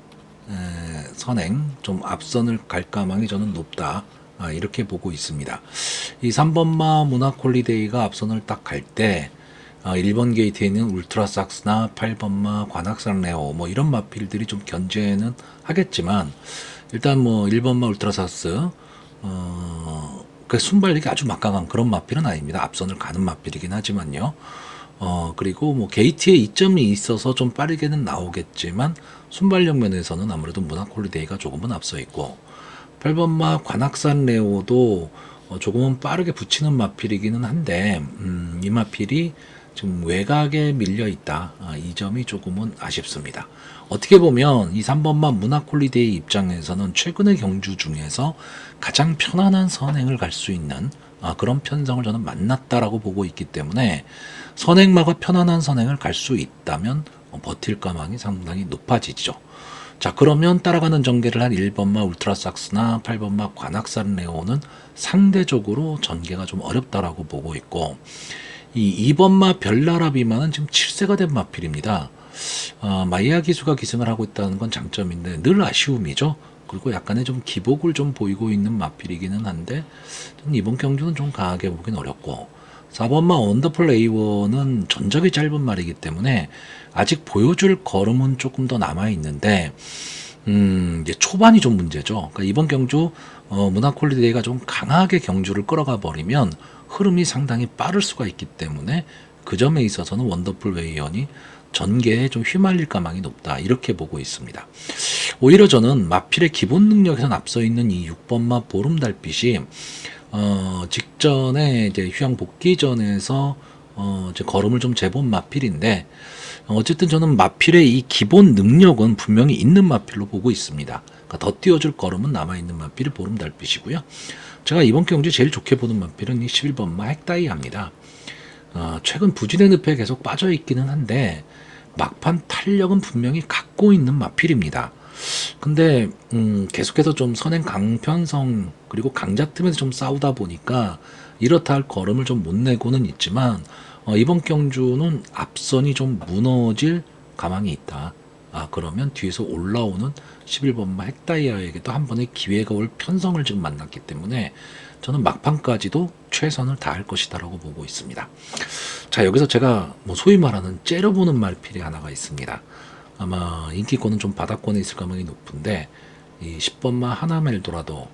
선행, 좀 앞선을 갈 가망이 저는 높다, 이렇게 보고 있습니다. 이 3번마 문학 홀리데이가 앞선을 딱 갈 때 1번 게이트에 있는 울트라삭스나 8번마 관악산 레오, 뭐 이런 마필들이 좀 견제는 하겠지만, 일단 뭐 1번마 울트라삭스 그 순발력이 아주 막강한 그런 마필은 아닙니다. 앞선을 가는 마필이긴 하지만요. 그리고 뭐 게이트에 이점이 있어서 좀 빠르게는 나오겠지만 순발력 면에서는 아무래도 문학 홀리데이가 조금은 앞서 있고, 8번마 관악산 레오도 조금은 빠르게 붙이는 마필이기는 한데, 이 마필이 지금 외곽에 밀려 있다, 이 점이 조금은 아쉽습니다. 어떻게 보면 이 3번마 문학 홀리데이 입장에서는 최근의 경주 중에서 가장 편안한 선행을 갈 수 있는 그런 편성을 저는 만났다라고 보고 있기 때문에, 선행마가 편안한 선행을 갈 수 있다면 버틸 가망이 상당히 높아지죠. 자, 그러면 따라가는 전개를 한 1번마 울트라삭스나 8번마 관악산 레오는 상대적으로 전개가 좀 어렵다라고 보고 있고, 이 2번마 별나라 비만은 지금 7세가 된 마필입니다. 마이야 기수가 기승을 하고 있다는 건 장점인데 늘 아쉬움이죠. 그리고 약간의 좀 기복을 좀 보이고 있는 마필이기는 한데 저는 이번 경주는 좀 강하게 보긴 어렵고 4번마 원더풀 A1은 전적이 짧은 말이기 때문에 아직 보여줄 걸음은 조금 더 남아 있는데 이제 초반이 좀 문제죠. 그러니까 이번 경주 문화콜리데이가 좀 강하게 경주를 끌어가 버리면 흐름이 상당히 빠를 수가 있기 때문에 그 점에 있어서는 원더풀 웨이언이 전개에 좀 휘말릴 가망이 높다 이렇게 보고 있습니다. 오히려 저는 마필의 기본 능력에선 앞서 있는 이 6번마 보름달빛이 직전에 이제 휴양 복귀전에서 이제 걸음을 좀 재본 마필인데 어쨌든 저는 마필의 이 기본 능력은 분명히 있는 마필로 보고 있습니다. 그러니까 더 띄워줄 걸음은 남아있는 마필이 보름달빛이고요. 제가 이번 경주에 제일 좋게 보는 마필은 이 11번마 핵다이아입니다. 최근 부진의 늪에 계속 빠져있기는 한데 막판 탄력은 분명히 갖고 있는 마필입니다. 근데 계속해서 좀 선행 강편성 그리고 강자 틈에서 좀 싸우다 보니까 이렇다 할 걸음을 좀 못 내고는 있지만 이번 경주는 앞선이 좀 무너질 가망이 있다. 그러면 뒤에서 올라오는 11번마 핵다이아에게도 한 번의 기회가 올 편성을 지금 만났기 때문에 저는 막판까지도 최선을 다할 것이다라고 보고 있습니다. 자, 여기서 제가 뭐 소위 말하는 째려보는 말필이 하나가 있습니다. 아마 인기권은 좀 바닥권에 있을 가능성이 높은데 이 10번마 하나멜도라도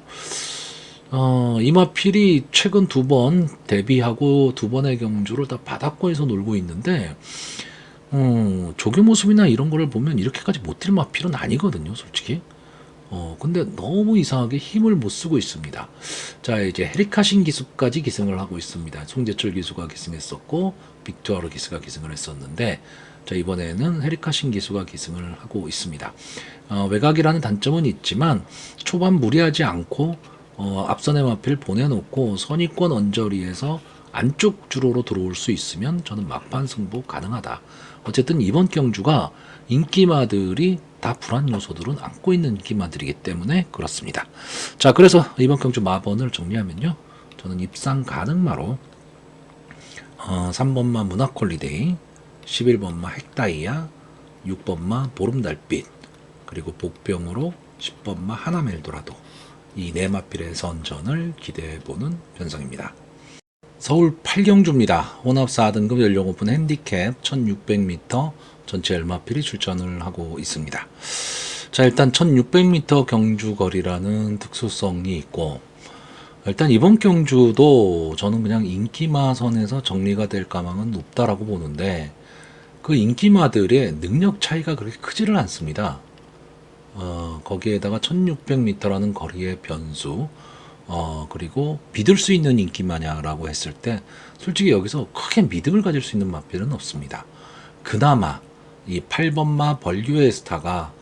이 마필이 최근 2번 데뷔하고 2번의 경주를 다 바닥권에서 놀고 있는데 조교 모습이나 이런 거를 보면 이렇게까지 못 뛸 마필은 아니거든요, 솔직히. 근데 너무 이상하게 힘을 못 쓰고 있습니다. 자, 이제 헤리카신 기수까지 기승을 하고 있습니다. 송재철 기수가 기승했었고, 빅투아르 기수가 기승을 했었는데, 자, 이번에는 헤리카신 기수가 기승을 하고 있습니다. 외곽이라는 단점은 있지만, 초반 무리하지 않고, 앞선의 마필 보내놓고, 선의권 언저리에서 안쪽 주로로 들어올 수 있으면 저는 막판 승부 가능하다. 어쨌든 이번 경주가 인기마들이 다 불안 요소들은 안고 있는 인기마들이기 때문에 그렇습니다. 자, 그래서 이번 경주 마번을 정리하면요. 저는 입상 가능마로 3번마 문화콜리데이, 11번마 핵다이아, 6번마 보름달빛, 그리고 복병으로 10번마 하나멜도라도 이 네 마필의 선전을 기대해보는 편성입니다. 서울 8경주입니다. 혼합 4등급 연령 오픈 핸디캡 1600m 전체 열마필이 출전을 하고 있습니다. 자, 일단 1600m 경주 거리라는 특수성이 있고 일단 이번 경주도 저는 그냥 인기마선에서 정리가 될 가망은 높다라고 보는데 그 인기마들의 능력 차이가 그렇게 크지를 않습니다. 거기에다가 1600m라는 거리의 변수 그리고 믿을 수 있는 인기마냐라고 했을 때 솔직히 여기서 크게 믿음을 가질 수 있는 마필은 없습니다. 그나마 이 8번마 벌규의 스타가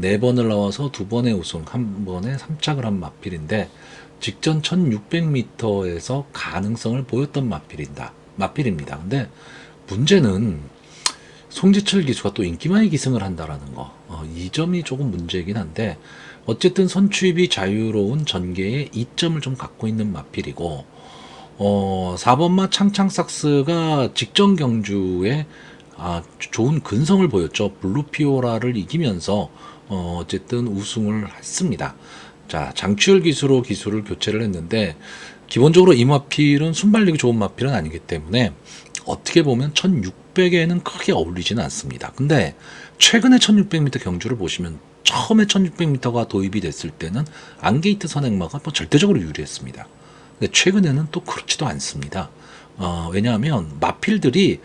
4번을 나와서 2번의 우승, 1번에 3착을 한 마필인데 직전 1600m에서 가능성을 보였던 마필입니다. 근데 문제는 송지철 기수가 또 인기마의 기승을 한다라는 거. 이 점이 조금 문제이긴 한데 어쨌든 선취입이 자유로운 전개에 이점을 좀 갖고 있는 마필이고 4번마 창창삭스가 직전 경주에 좋은 근성을 보였죠. 블루피오라를 이기면서 어쨌든 우승을 했습니다. 자, 장추열 기수로 기수를 교체를 했는데 기본적으로 이 마필은 순발력이 좋은 마필은 아니기 때문에 어떻게 보면 1600에는 크게 어울리지는 않습니다. 근데 최근에 1600m 경주를 보시면 처음에 1600m가 도입이 됐을 때는 안게이트 선행마가 뭐 절대적으로 유리했습니다. 근데 최근에는 또 그렇지도 않습니다. 왜냐하면 마필들이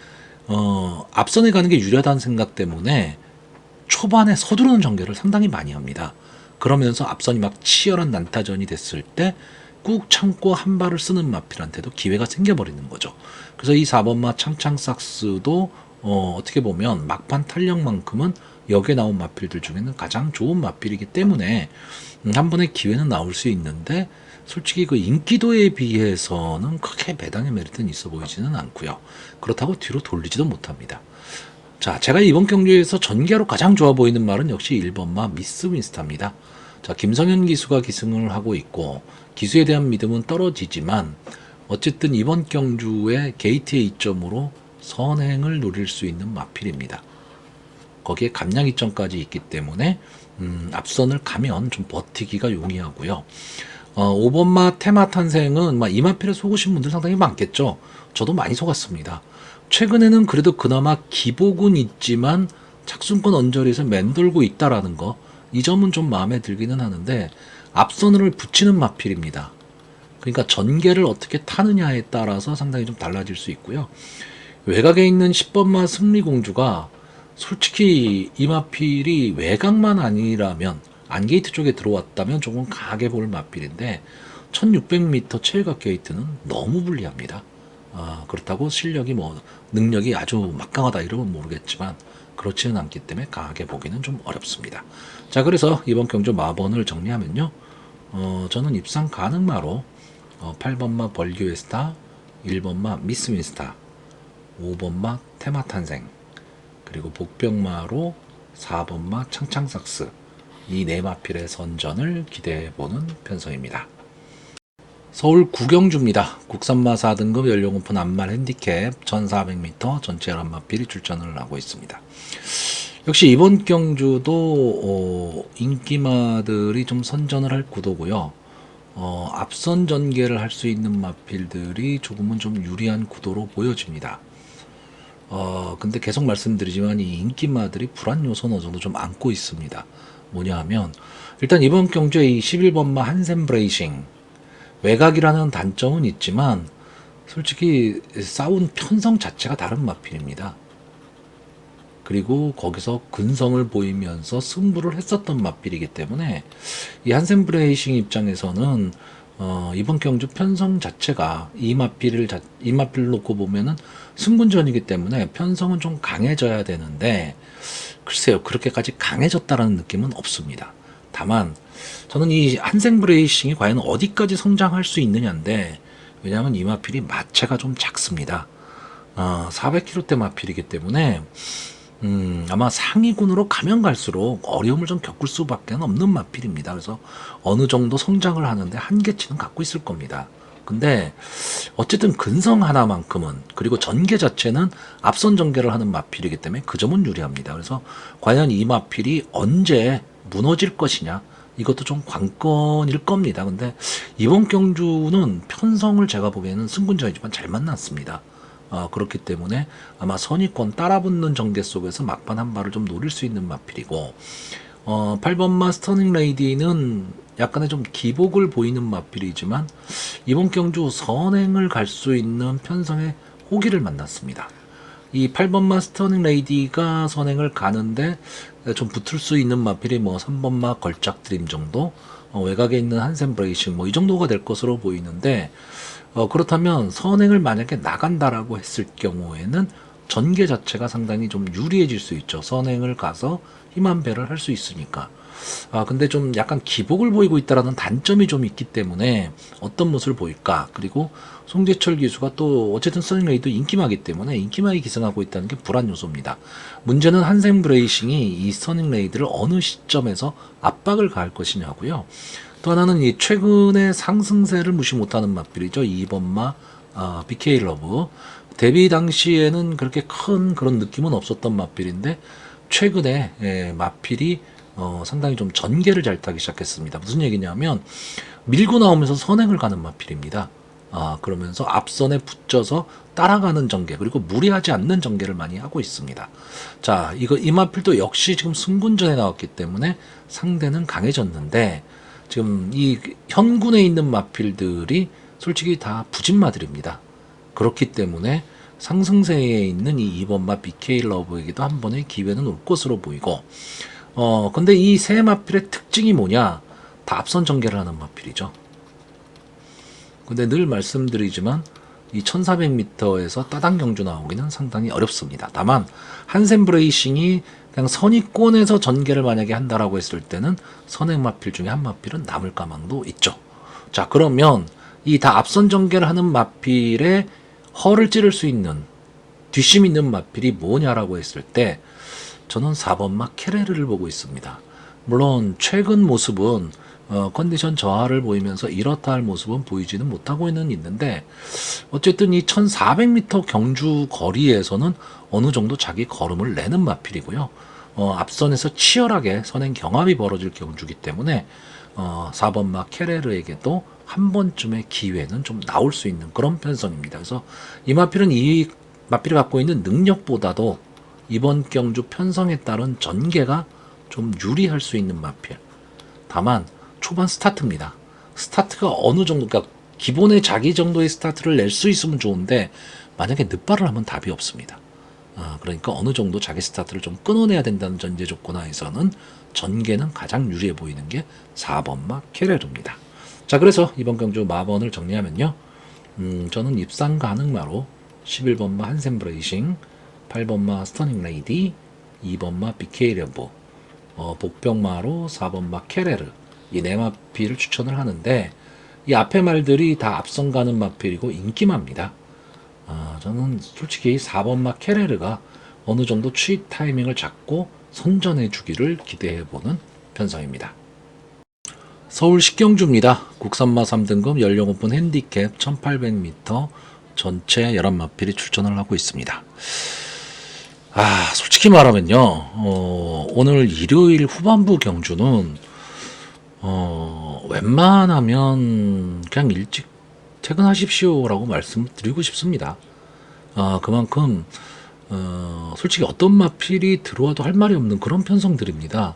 앞선에 가는 게 유리하다는 생각 때문에 초반에 서두르는 전개를 상당히 많이 합니다. 그러면서 앞선이 막 치열한 난타전이 됐을 때 꾹 참고 한 발을 쓰는 마필한테도 기회가 생겨버리는 거죠. 그래서 이 4번마 창창삭스도 어떻게 보면 막판 탄력만큼은 여기에 나온 마필들 중에는 가장 좋은 마필이기 때문에 한 번의 기회는 나올 수 있는데 솔직히 그 인기도에 비해서는 크게 배당의 메리트는 있어 보이지는 않고요. 그렇다고 뒤로 돌리지도 못합니다. 자, 제가 이번 경주에서 전개로 가장 좋아 보이는 말은 역시 1번마 미스 윈스타입니다. 자, 김성현 기수가 기승을 하고 있고 기수에 대한 믿음은 떨어지지만 어쨌든 이번 경주의 게이트의 이점으로 선행을 노릴 수 있는 마필입니다. 거기에 감량 이점까지 있기 때문에 앞선을 가면 좀 버티기가 용이하고요. 5번마 테마 탄생은 이 마필에 속으신 분들 상당히 많겠죠. 저도 많이 속았습니다. 최근에는 그래도 그나마 기복은 있지만 착순권 언저리에서 맴돌고 있다라는 거, 이 점은 좀 마음에 들기는 하는데 앞선을 붙이는 마필입니다. 그러니까 전개를 어떻게 타느냐에 따라서 상당히 좀 달라질 수 있고요. 외곽에 있는 10번마 승리공주가 솔직히 이 마필이 외곽만 아니라면 안게이트 쪽에 들어왔다면 조금 강하게 볼 마필인데 1600m 최외곽 게이트는 너무 불리합니다. 그렇다고 실력이 능력이 아주 막강하다 이러면 모르겠지만 그렇지는 않기 때문에 강하게 보기는 좀 어렵습니다. 자, 그래서 이번 경주 마번을 정리하면요. 저는 입상 가능마로 8번마 벌교의 스타, 1번마 미스미스타, 5번마 테마탄생, 그리고 복병마로 4번마 창창삭스, 이 네 마필의 선전을 기대해보는 편성입니다. 서울 구경주입니다. 국산마 4등급 연령 오픈 암말 핸디캡 1400m 전체 11마필이 출전을 하고 있습니다. 역시 이번 경주도 인기마들이 좀 선전을 할 구도고요. 앞선 전개를 할 수 있는 마필들이 조금은 좀 유리한 구도로 보여집니다. 근데 계속 말씀드리지만 이 인기마들이 불안 요소는 어느 정도 좀 안고 있습니다. 뭐냐 하면 일단 이번 경주에 이 11번마 한샘 브레이싱 외곽이라는 단점은 있지만 솔직히 싸운 편성 자체가 다른 마필입니다. 그리고 거기서 근성을 보이면서 승부를 했었던 마필이기 때문에 이 한샘 브레이싱 입장에서는 이번 경주 편성 자체가 이 마필을 놓고 보면은 승군전이기 때문에 편성은 좀 강해져야 되는데 글쎄요, 그렇게까지 강해졌다라는 느낌은 없습니다. 다만 저는 이 한샘 브레이싱이 과연 어디까지 성장할 수 있느냐인데, 왜냐하면 이 마필이 마체가 좀 작습니다. 400kg대 마필이기 때문에 아마 상위군으로 가면 갈수록 어려움을 좀 겪을 수밖에 없는 마필입니다. 그래서 어느 정도 성장을 하는데 한계치는 갖고 있을 겁니다. 근데 어쨌든 근성 하나만큼은, 그리고 전개 자체는 앞선 전개를 하는 마필이기 때문에 그 점은 유리합니다. 그래서 과연 이 마필이 언제 무너질 것이냐, 이것도 좀 관건일 겁니다. 근데 이번 경주는 편성을 제가 보기에는 승군전이지만 잘 만났습니다. 그렇기 때문에 아마 선의권 따라붙는 전개 속에서 막판 한 발을 좀 노릴 수 있는 마필이고, 8번마 스터닝 레이디는 약간의 좀 기복을 보이는 마필이지만 이번 경주 선행을 갈 수 있는 편성의 호기를 만났습니다. 이 8번마 스터닝 레이디가 선행을 가는데 좀 붙을 수 있는 마필이 3번마 걸작 드림 정도, 외곽에 있는 한샘 브레이싱 이 정도가 될 것으로 보이는데, 그렇다면 선행을 만약에 나간다라고 했을 경우에는 전개 자체가 상당히 좀 유리해질 수 있죠. 선행을 가서 힘한 배를 할 수 있으니까. 근데 좀 약간 기복을 보이고 있다라는 단점이 좀 있기 때문에 어떤 모습을 보일까. 그리고 송재철 기수가 또 어쨌든 서닝레이도 인기마기 때문에 인기마에 기승하고 있다는 게 불안 요소입니다. 문제는 한샘 브레이싱이 이 서닝레이드를 어느 시점에서 압박을 가할 것이냐고요. 또 하나는 이 최근의 상승세를 무시 못하는 마필이죠. 2번마 BK 러브. 데뷔 당시에는 그렇게 큰 그런 느낌은 없었던 마필인데 최근에 마필이 상당히 좀 전개를 잘 타기 시작했습니다. 무슨 얘기냐면 밀고 나오면서 선행을 가는 마필입니다. 그러면서 앞선에 붙여서 따라가는 전개, 그리고 무리하지 않는 전개를 많이 하고 있습니다. 자, 이 마필도 역시 지금 승군전에 나왔기 때문에 상대는 강해졌는데, 지금 이 현군에 있는 마필들이 솔직히 다 부진마들입니다. 그렇기 때문에 상승세에 있는 이 2번마 BK 러브에게도 한 번의 기회는 올 것으로 보이고, 근데 이 세 마필의 특징이 뭐냐? 다 앞선 전개를 하는 마필이죠. 근데 늘 말씀드리지만 이 1400m에서 따당 경주 나오기는 상당히 어렵습니다. 다만 한샘 브레이싱이 그냥 선의권에서 전개를 만약에 한다라고 했을 때는 선행 마필 중에 한 마필은 남을 가망도 있죠. 자, 그러면 이 다 앞선 전개를 하는 마필에 허를 찌를 수 있는 뒷심 있는 마필이 뭐냐라고 했을 때 저는 4번마 케레르를 보고 있습니다. 물론 최근 모습은 컨디션 저하를 보이면서 이렇다 할 모습은 보이지는 못하고는 있는데 어쨌든 이 1400m 경주 거리에서는 어느 정도 자기 걸음을 내는 마필이고요. 앞선에서 치열하게 선행 경합이 벌어질 경주기 때문에 4번 마 케레르에게도 한 번쯤의 기회는 좀 나올 수 있는 그런 편성입니다. 그래서 이 마필은 이 마필이 갖고 있는 능력보다도 이번 경주 편성에 따른 전개가 좀 유리할 수 있는 마필. 다만 초반 스타트입니다. 스타트가 어느 정도, 그러니까 기본의 자기 정도의 스타트를 낼 수 있으면 좋은데 만약에 늦발을 하면 답이 없습니다. 그러니까 어느 정도 자기 스타트를 좀 끊어내야 된다는 전제 조건 하에서는 전개는 가장 유리해 보이는 게 4번마 케레르입니다. 자, 그래서 이번 경주 마번을 정리하면요. 저는 입상 가능마로 11번마 한샘 브레이싱, 8번마 스터닝 레이디, 2번마 BK 레보, 복병마로 4번마 케레르, 이 네 마필을 추천을 하는데 이 앞에 말들이 다 앞선 가는 마필이고 인기마입니다. 저는 솔직히 4번마 케레르가 어느 정도 추입 타이밍을 잡고 선전해 주기를 기대해보는 편성입니다. 서울 식경주입니다. 국산마 3등급 연령 오픈 핸디캡 1800m 전체 11마필이 출전을 하고 있습니다. 솔직히 말하면요, 오늘 일요일 후반부 경주는 웬만하면 그냥 일찍 퇴근하십시오라고 말씀드리고 싶습니다. 그만큼 솔직히 어떤 마필이 들어와도 할 말이 없는 그런 편성들입니다.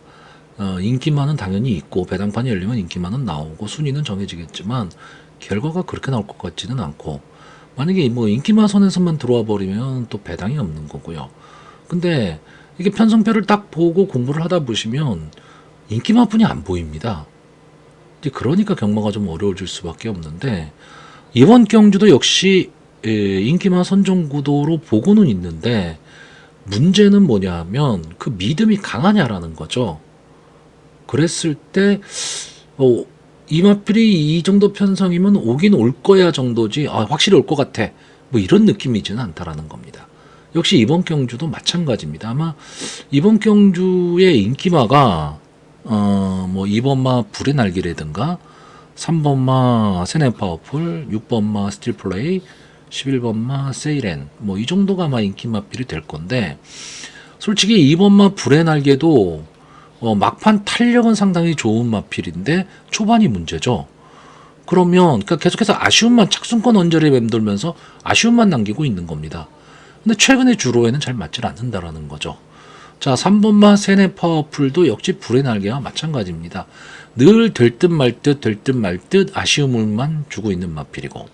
인기만은 당연히 있고 배당판이 열리면 인기만은 나오고 순위는 정해지겠지만 결과가 그렇게 나올 것 같지는 않고, 만약에 뭐 인기만 선에서만 들어와 버리면 또 배당이 없는 거고요. 근데 이게 편성표를 딱 보고 공부를 하다 보시면 인기만뿐이 안 보입니다. 이제 그러니까 경마가 좀 어려워질 수밖에 없는데, 이번 경주도 역시 인기만 선정 구도로 보고는 있는데 문제는 뭐냐면 그 믿음이 강하냐라는 거죠. 그랬을 때 이 마필이 이 정도 편성이면 오긴 올 거야 정도지 확실히 올 것 같아 뭐 이런 느낌이지는 않다라는 겁니다. 역시 이번 경주도 마찬가지입니다. 아마 이번 경주의 인기마가 뭐 2번마 불의 날개라든가 3번마 세네 파워풀, 6번마 스틸 플레이, 11번마 세이렌 뭐 이 정도가 아마 인기 마필이 될 건데, 솔직히 2번마 불의 날개도 막판 탄력은 상당히 좋은 마필인데 초반이 문제죠. 그러면 그러니까 계속해서 아쉬움만 착순권 언저리에 맴돌면서 아쉬움만 남기고 있는 겁니다. 근데 최근에 주로에는 잘 맞질 않는다라는 거죠. 자, 3번마 세네 파워풀도 역시 불의 날개와 마찬가지입니다. 늘 될 듯 말 듯 될 듯 말 듯 아쉬움을만 주고 있는 마필이고,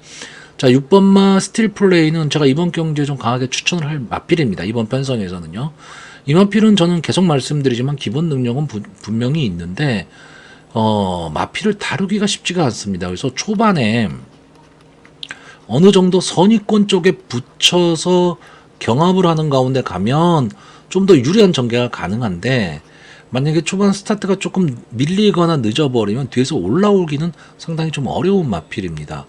자 6번마 스틸 플레이는 제가 이번 경주에 좀 강하게 추천을 할 마필입니다. 이번 편성에서는요. 이 마필은 저는 계속 말씀드리지만 기본 능력은 분명히 있는데 마필을 다루기가 쉽지가 않습니다. 그래서 초반에 어느 정도 선의권 쪽에 붙여서 경합을 하는 가운데 가면 좀 더 유리한 전개가 가능한데, 만약에 초반 스타트가 조금 밀리거나 늦어버리면 뒤에서 올라오기는 상당히 좀 어려운 마필입니다.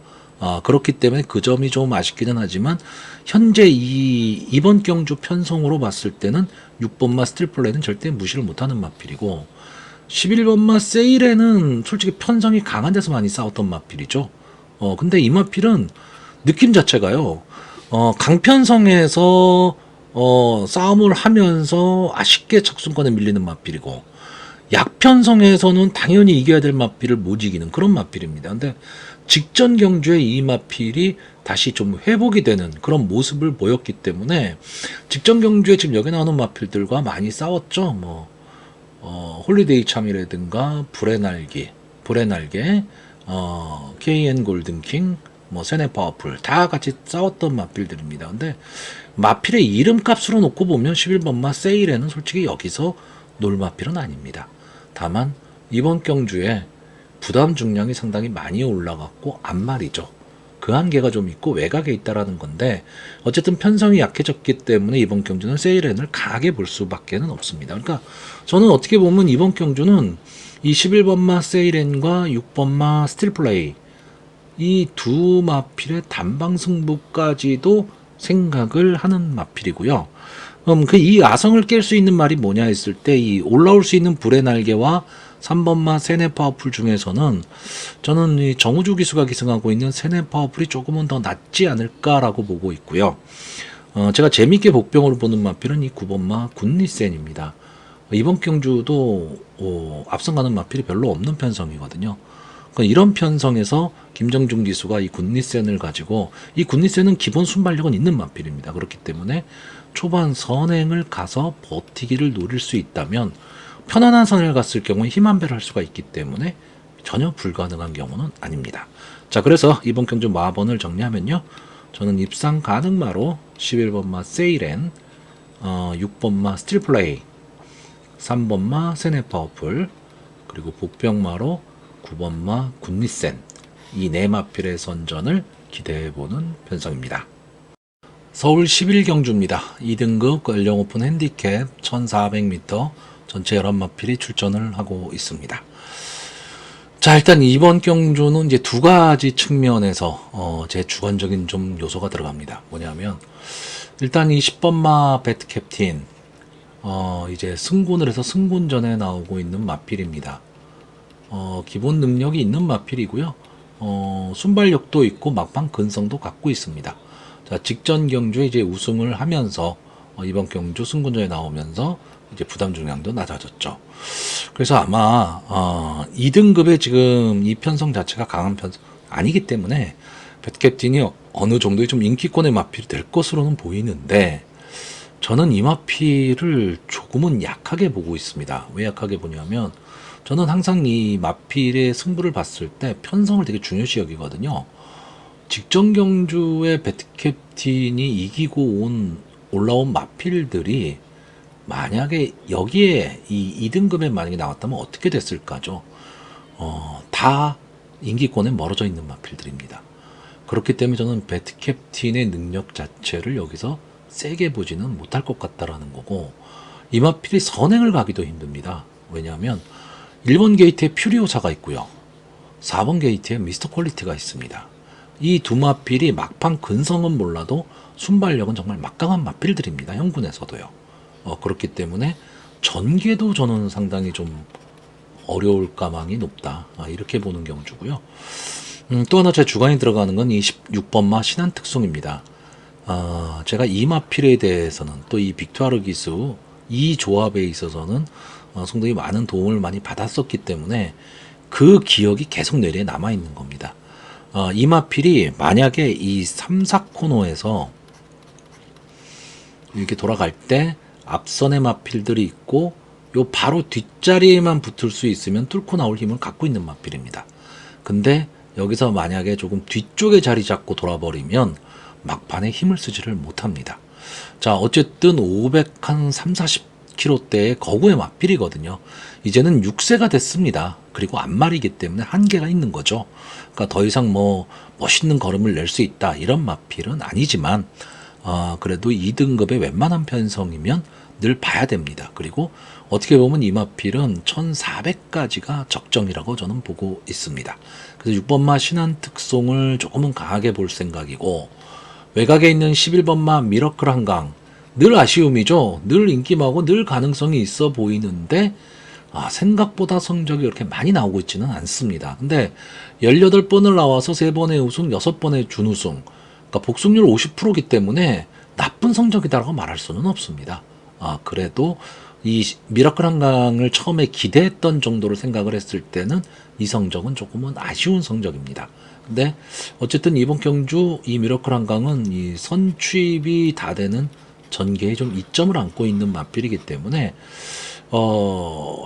그렇기 때문에 그 점이 좀 아쉽기는 하지만 현재 이번 경주 편성으로 봤을 때는 6번마 스틸 플레이는 절대 무시를 못하는 마필이고, 11번마 세일에는 솔직히 편성이 강한 데서 많이 싸웠던 마필이죠. 근데 이 마필은 느낌 자체가요, 강편성에서 싸움을 하면서 아쉽게 착순권에 밀리는 마필이고, 약편성에서는 당연히 이겨야 될 마필을 못 이기는 그런 마필입니다. 근데 직전 경주에 이 마필이 다시 좀 회복이 되는 그런 모습을 보였기 때문에 직전 경주에 지금 여기 나오는 마필들과 많이 싸웠죠. 뭐 홀리데이 참이라든가 불의 날개, KN 골든킹, 뭐 세네 파워풀 다 같이 싸웠던 마필들입니다. 근데 마필의 이름값으로 놓고 보면 11번마 세일에는 솔직히 여기서 놀 마필은 아닙니다. 다만 이번 경주에 부담 중량이 상당히 많이 올라갔고 앞말이죠. 그 한계가 좀 있고 외곽에 있다라는 건데, 어쨌든 편성이 약해졌기 때문에 이번 경주는 세일엔을 강하게 볼 수밖에는 없습니다. 그러니까 저는 어떻게 보면 이번 경주는 이 11번마 세일엔과 6번마 스틸 플레이 이 두 마필의 단방 승부까지도 생각을 하는 마필이고요. 그 이 아성을 깰 수 있는 말이 뭐냐 했을 때 이 올라올 수 있는 불의 날개와 3번마 세네 파워풀 중에서는 저는 이 정우주 기수가 기승하고 있는 세네 파워풀이 조금은 더 낫지 않을까라고 보고 있고요. 제가 재밌게 복병으로 보는 마필은 이 9번마 굿니센입니다. 이번 경주도 앞서가는 마필이 별로 없는 편성이거든요. 그러니까 이런 편성에서 김정준 기수가 이 굿니센을 가지고, 이 굿니센은 기본 순발력은 있는 마필입니다. 그렇기 때문에 초반 선행을 가서 버티기를 노릴 수 있다면, 편안한 선행을 갔을 경우에 힘 한 배를 할 수가 있기 때문에 전혀 불가능한 경우는 아닙니다. 자, 그래서 이번 경주 마번을 정리하면요, 저는 입상 가능마로 11번마 세이렌, 6번마 스틸플레이, 3번마 세네 파워풀, 그리고 복병마로 9번마 굿니센, 이 네 마필의 선전을 기대해보는 편성입니다. 서울 11경주입니다. 2등급 연령 오픈 핸디캡 1400m 전체 11마필이 출전을 하고 있습니다. 자, 일단 이번 경주는 이제 두 가지 측면에서 제 주관적인 좀 요소가 들어갑니다. 뭐냐면, 일단 이 10번마 배트 캡틴, 이제 승군을 해서 승군전에 나오고 있는 마필입니다. 기본 능력이 있는 마필이고요. 순발력도 있고 막판 근성도 갖고 있습니다. 자, 직전 경주에 이제 우승을 하면서 이번 경주 승군전에 나오면서 이제 부담 중량도 낮아졌죠. 그래서 아마 2등급의 지금 이 편성 자체가 강한 편성 아니기 때문에 배트캡틴이 어느 정도의 좀 인기권의 마필이 될 것으로는 보이는데, 저는 이 마필을 조금은 약하게 보고 있습니다. 왜 약하게 보냐면, 저는 항상 이 마필의 승부를 봤을 때 편성을 되게 중요시 여기거든요. 직전 경주에 배트캡틴이 이기고 올라온 마필들이 만약에 여기에 이 2등급에 만약에 나왔다면 어떻게 됐을까죠? 다 인기권에 멀어져 있는 마필들입니다. 그렇기 때문에 저는 배트캡틴의 능력 자체를 여기서 세게 보지는 못할 것 같다라는 거고, 이 마필이 선행을 가기도 힘듭니다. 왜냐하면 1번 게이트에 퓨리오사가 있고요, 4번 게이트에 미스터 퀄리티가 있습니다. 이 두 마필이 막판 근성은 몰라도 순발력은 정말 막강한 마필들입니다. 형군에서도요. 그렇기 때문에 전개도 저는 상당히 좀 어려울 가망이 높다, 이렇게 보는 경주고요. 또 하나 제 주관이 들어가는 건 이 16번마 신한 특송입니다. 제가 이 마필에 대해서는, 또 이 빅투아르 기수 이 조합에 있어서는 상당히 많은 도움을 많이 받았었기 때문에 그 기억이 계속 뇌리에 남아있는 겁니다. 이 마필이 만약에 이 3, 4코너에서 이렇게 돌아갈 때 앞선의 마필들이 있고 요 바로 뒷자리에만 붙을 수 있으면 뚫고 나올 힘을 갖고 있는 마필입니다. 근데 여기서 만약에 조금 뒤쪽에 자리 잡고 돌아버리면 막판에 힘을 쓰지를 못합니다. 자, 어쨌든 500한 3, 40km대의 거구의 마필이거든요. 이제는 6세가 됐습니다. 그리고 앞말이기 때문에 한계가 있는 거죠. 그러니까 더 이상 뭐 멋있는 걸음을 낼 수 있다, 이런 마필은 아니지만 그래도 2등급의 웬만한 편성이면 늘 봐야 됩니다. 그리고 어떻게 보면 이 마필은 1400까지가 적정이라고 저는 보고 있습니다. 그래서 6번마 신한 특송을 조금은 강하게 볼 생각이고, 외곽에 있는 11번마 미러클 한강, 늘 아쉬움이죠. 늘 인기마고 늘 가능성이 있어 보이는데 생각보다 성적이 그렇게 많이 나오고 있지는 않습니다. 근데 18번을 나와서 3번의 우승, 6번의 준우승, 그러니까 복승률 50%이기 때문에 나쁜 성적이다라고 말할 수는 없습니다. 그래도 이 미라클 한강을 처음에 기대했던 정도로 생각을 했을 때는 이 성적은 조금은 아쉬운 성적입니다. 근데 어쨌든 이번 경주 이 미라클 한강은 이 선취입이 다 되는 전개에 좀 이점을 안고 있는 마필이기 때문에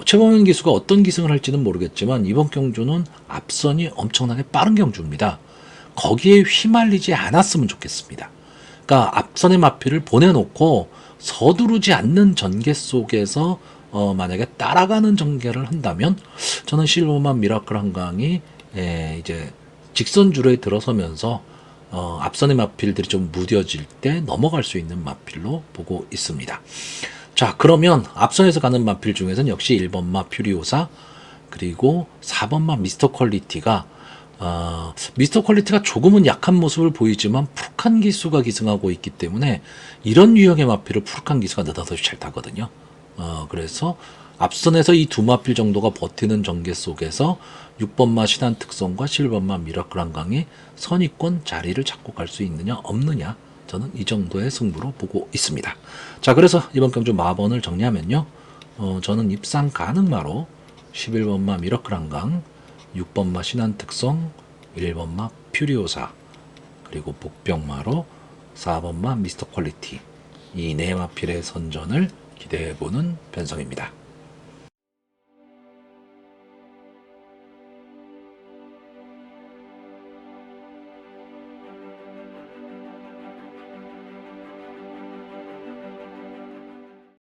최범현 기수가 어떤 기승을 할지는 모르겠지만 이번 경주는 앞선이 엄청나게 빠른 경주입니다. 거기에 휘말리지 않았으면 좋겠습니다. 그러니까 앞선의 마필을 보내놓고 서두르지 않는 전개 속에서 만약에 따라가는 전개를 한다면 저는 실버만 미라클 한강이 이제 직선주로에 들어서면서 앞선의 마필들이 좀 무뎌질 때 넘어갈 수 있는 마필로 보고 있습니다. 자, 그러면 앞선에서 가는 마필 중에서는 역시 1번마 퓨리오사, 그리고 4번마 미스터 퀄리티가 미스터 퀄리티가 조금은 약한 모습을 보이지만 푸르칸 기수가 기승하고 있기 때문에 이런 유형의 마필을 푸르칸 기수가 느닷없이 잘 타거든요. 그래서 앞선에서 이 두 마필 정도가 버티는 전개 속에서 6번마 신한 특성과 11번마 미라클 한강이 선의권 자리를 잡고 갈 수 있느냐 없느냐, 저는 이 정도의 승부로 보고 있습니다. 자, 그래서 이번 경주 마번을 정리하면요, 저는 입상 가능마로 11번마 미라클 한강, 6번마 신한 특성, 1번마 퓨리오사, 그리고 복병마로 4번마 미스터 퀄리티, 이 네 마필의 선전을 기대해보는 편성입니다.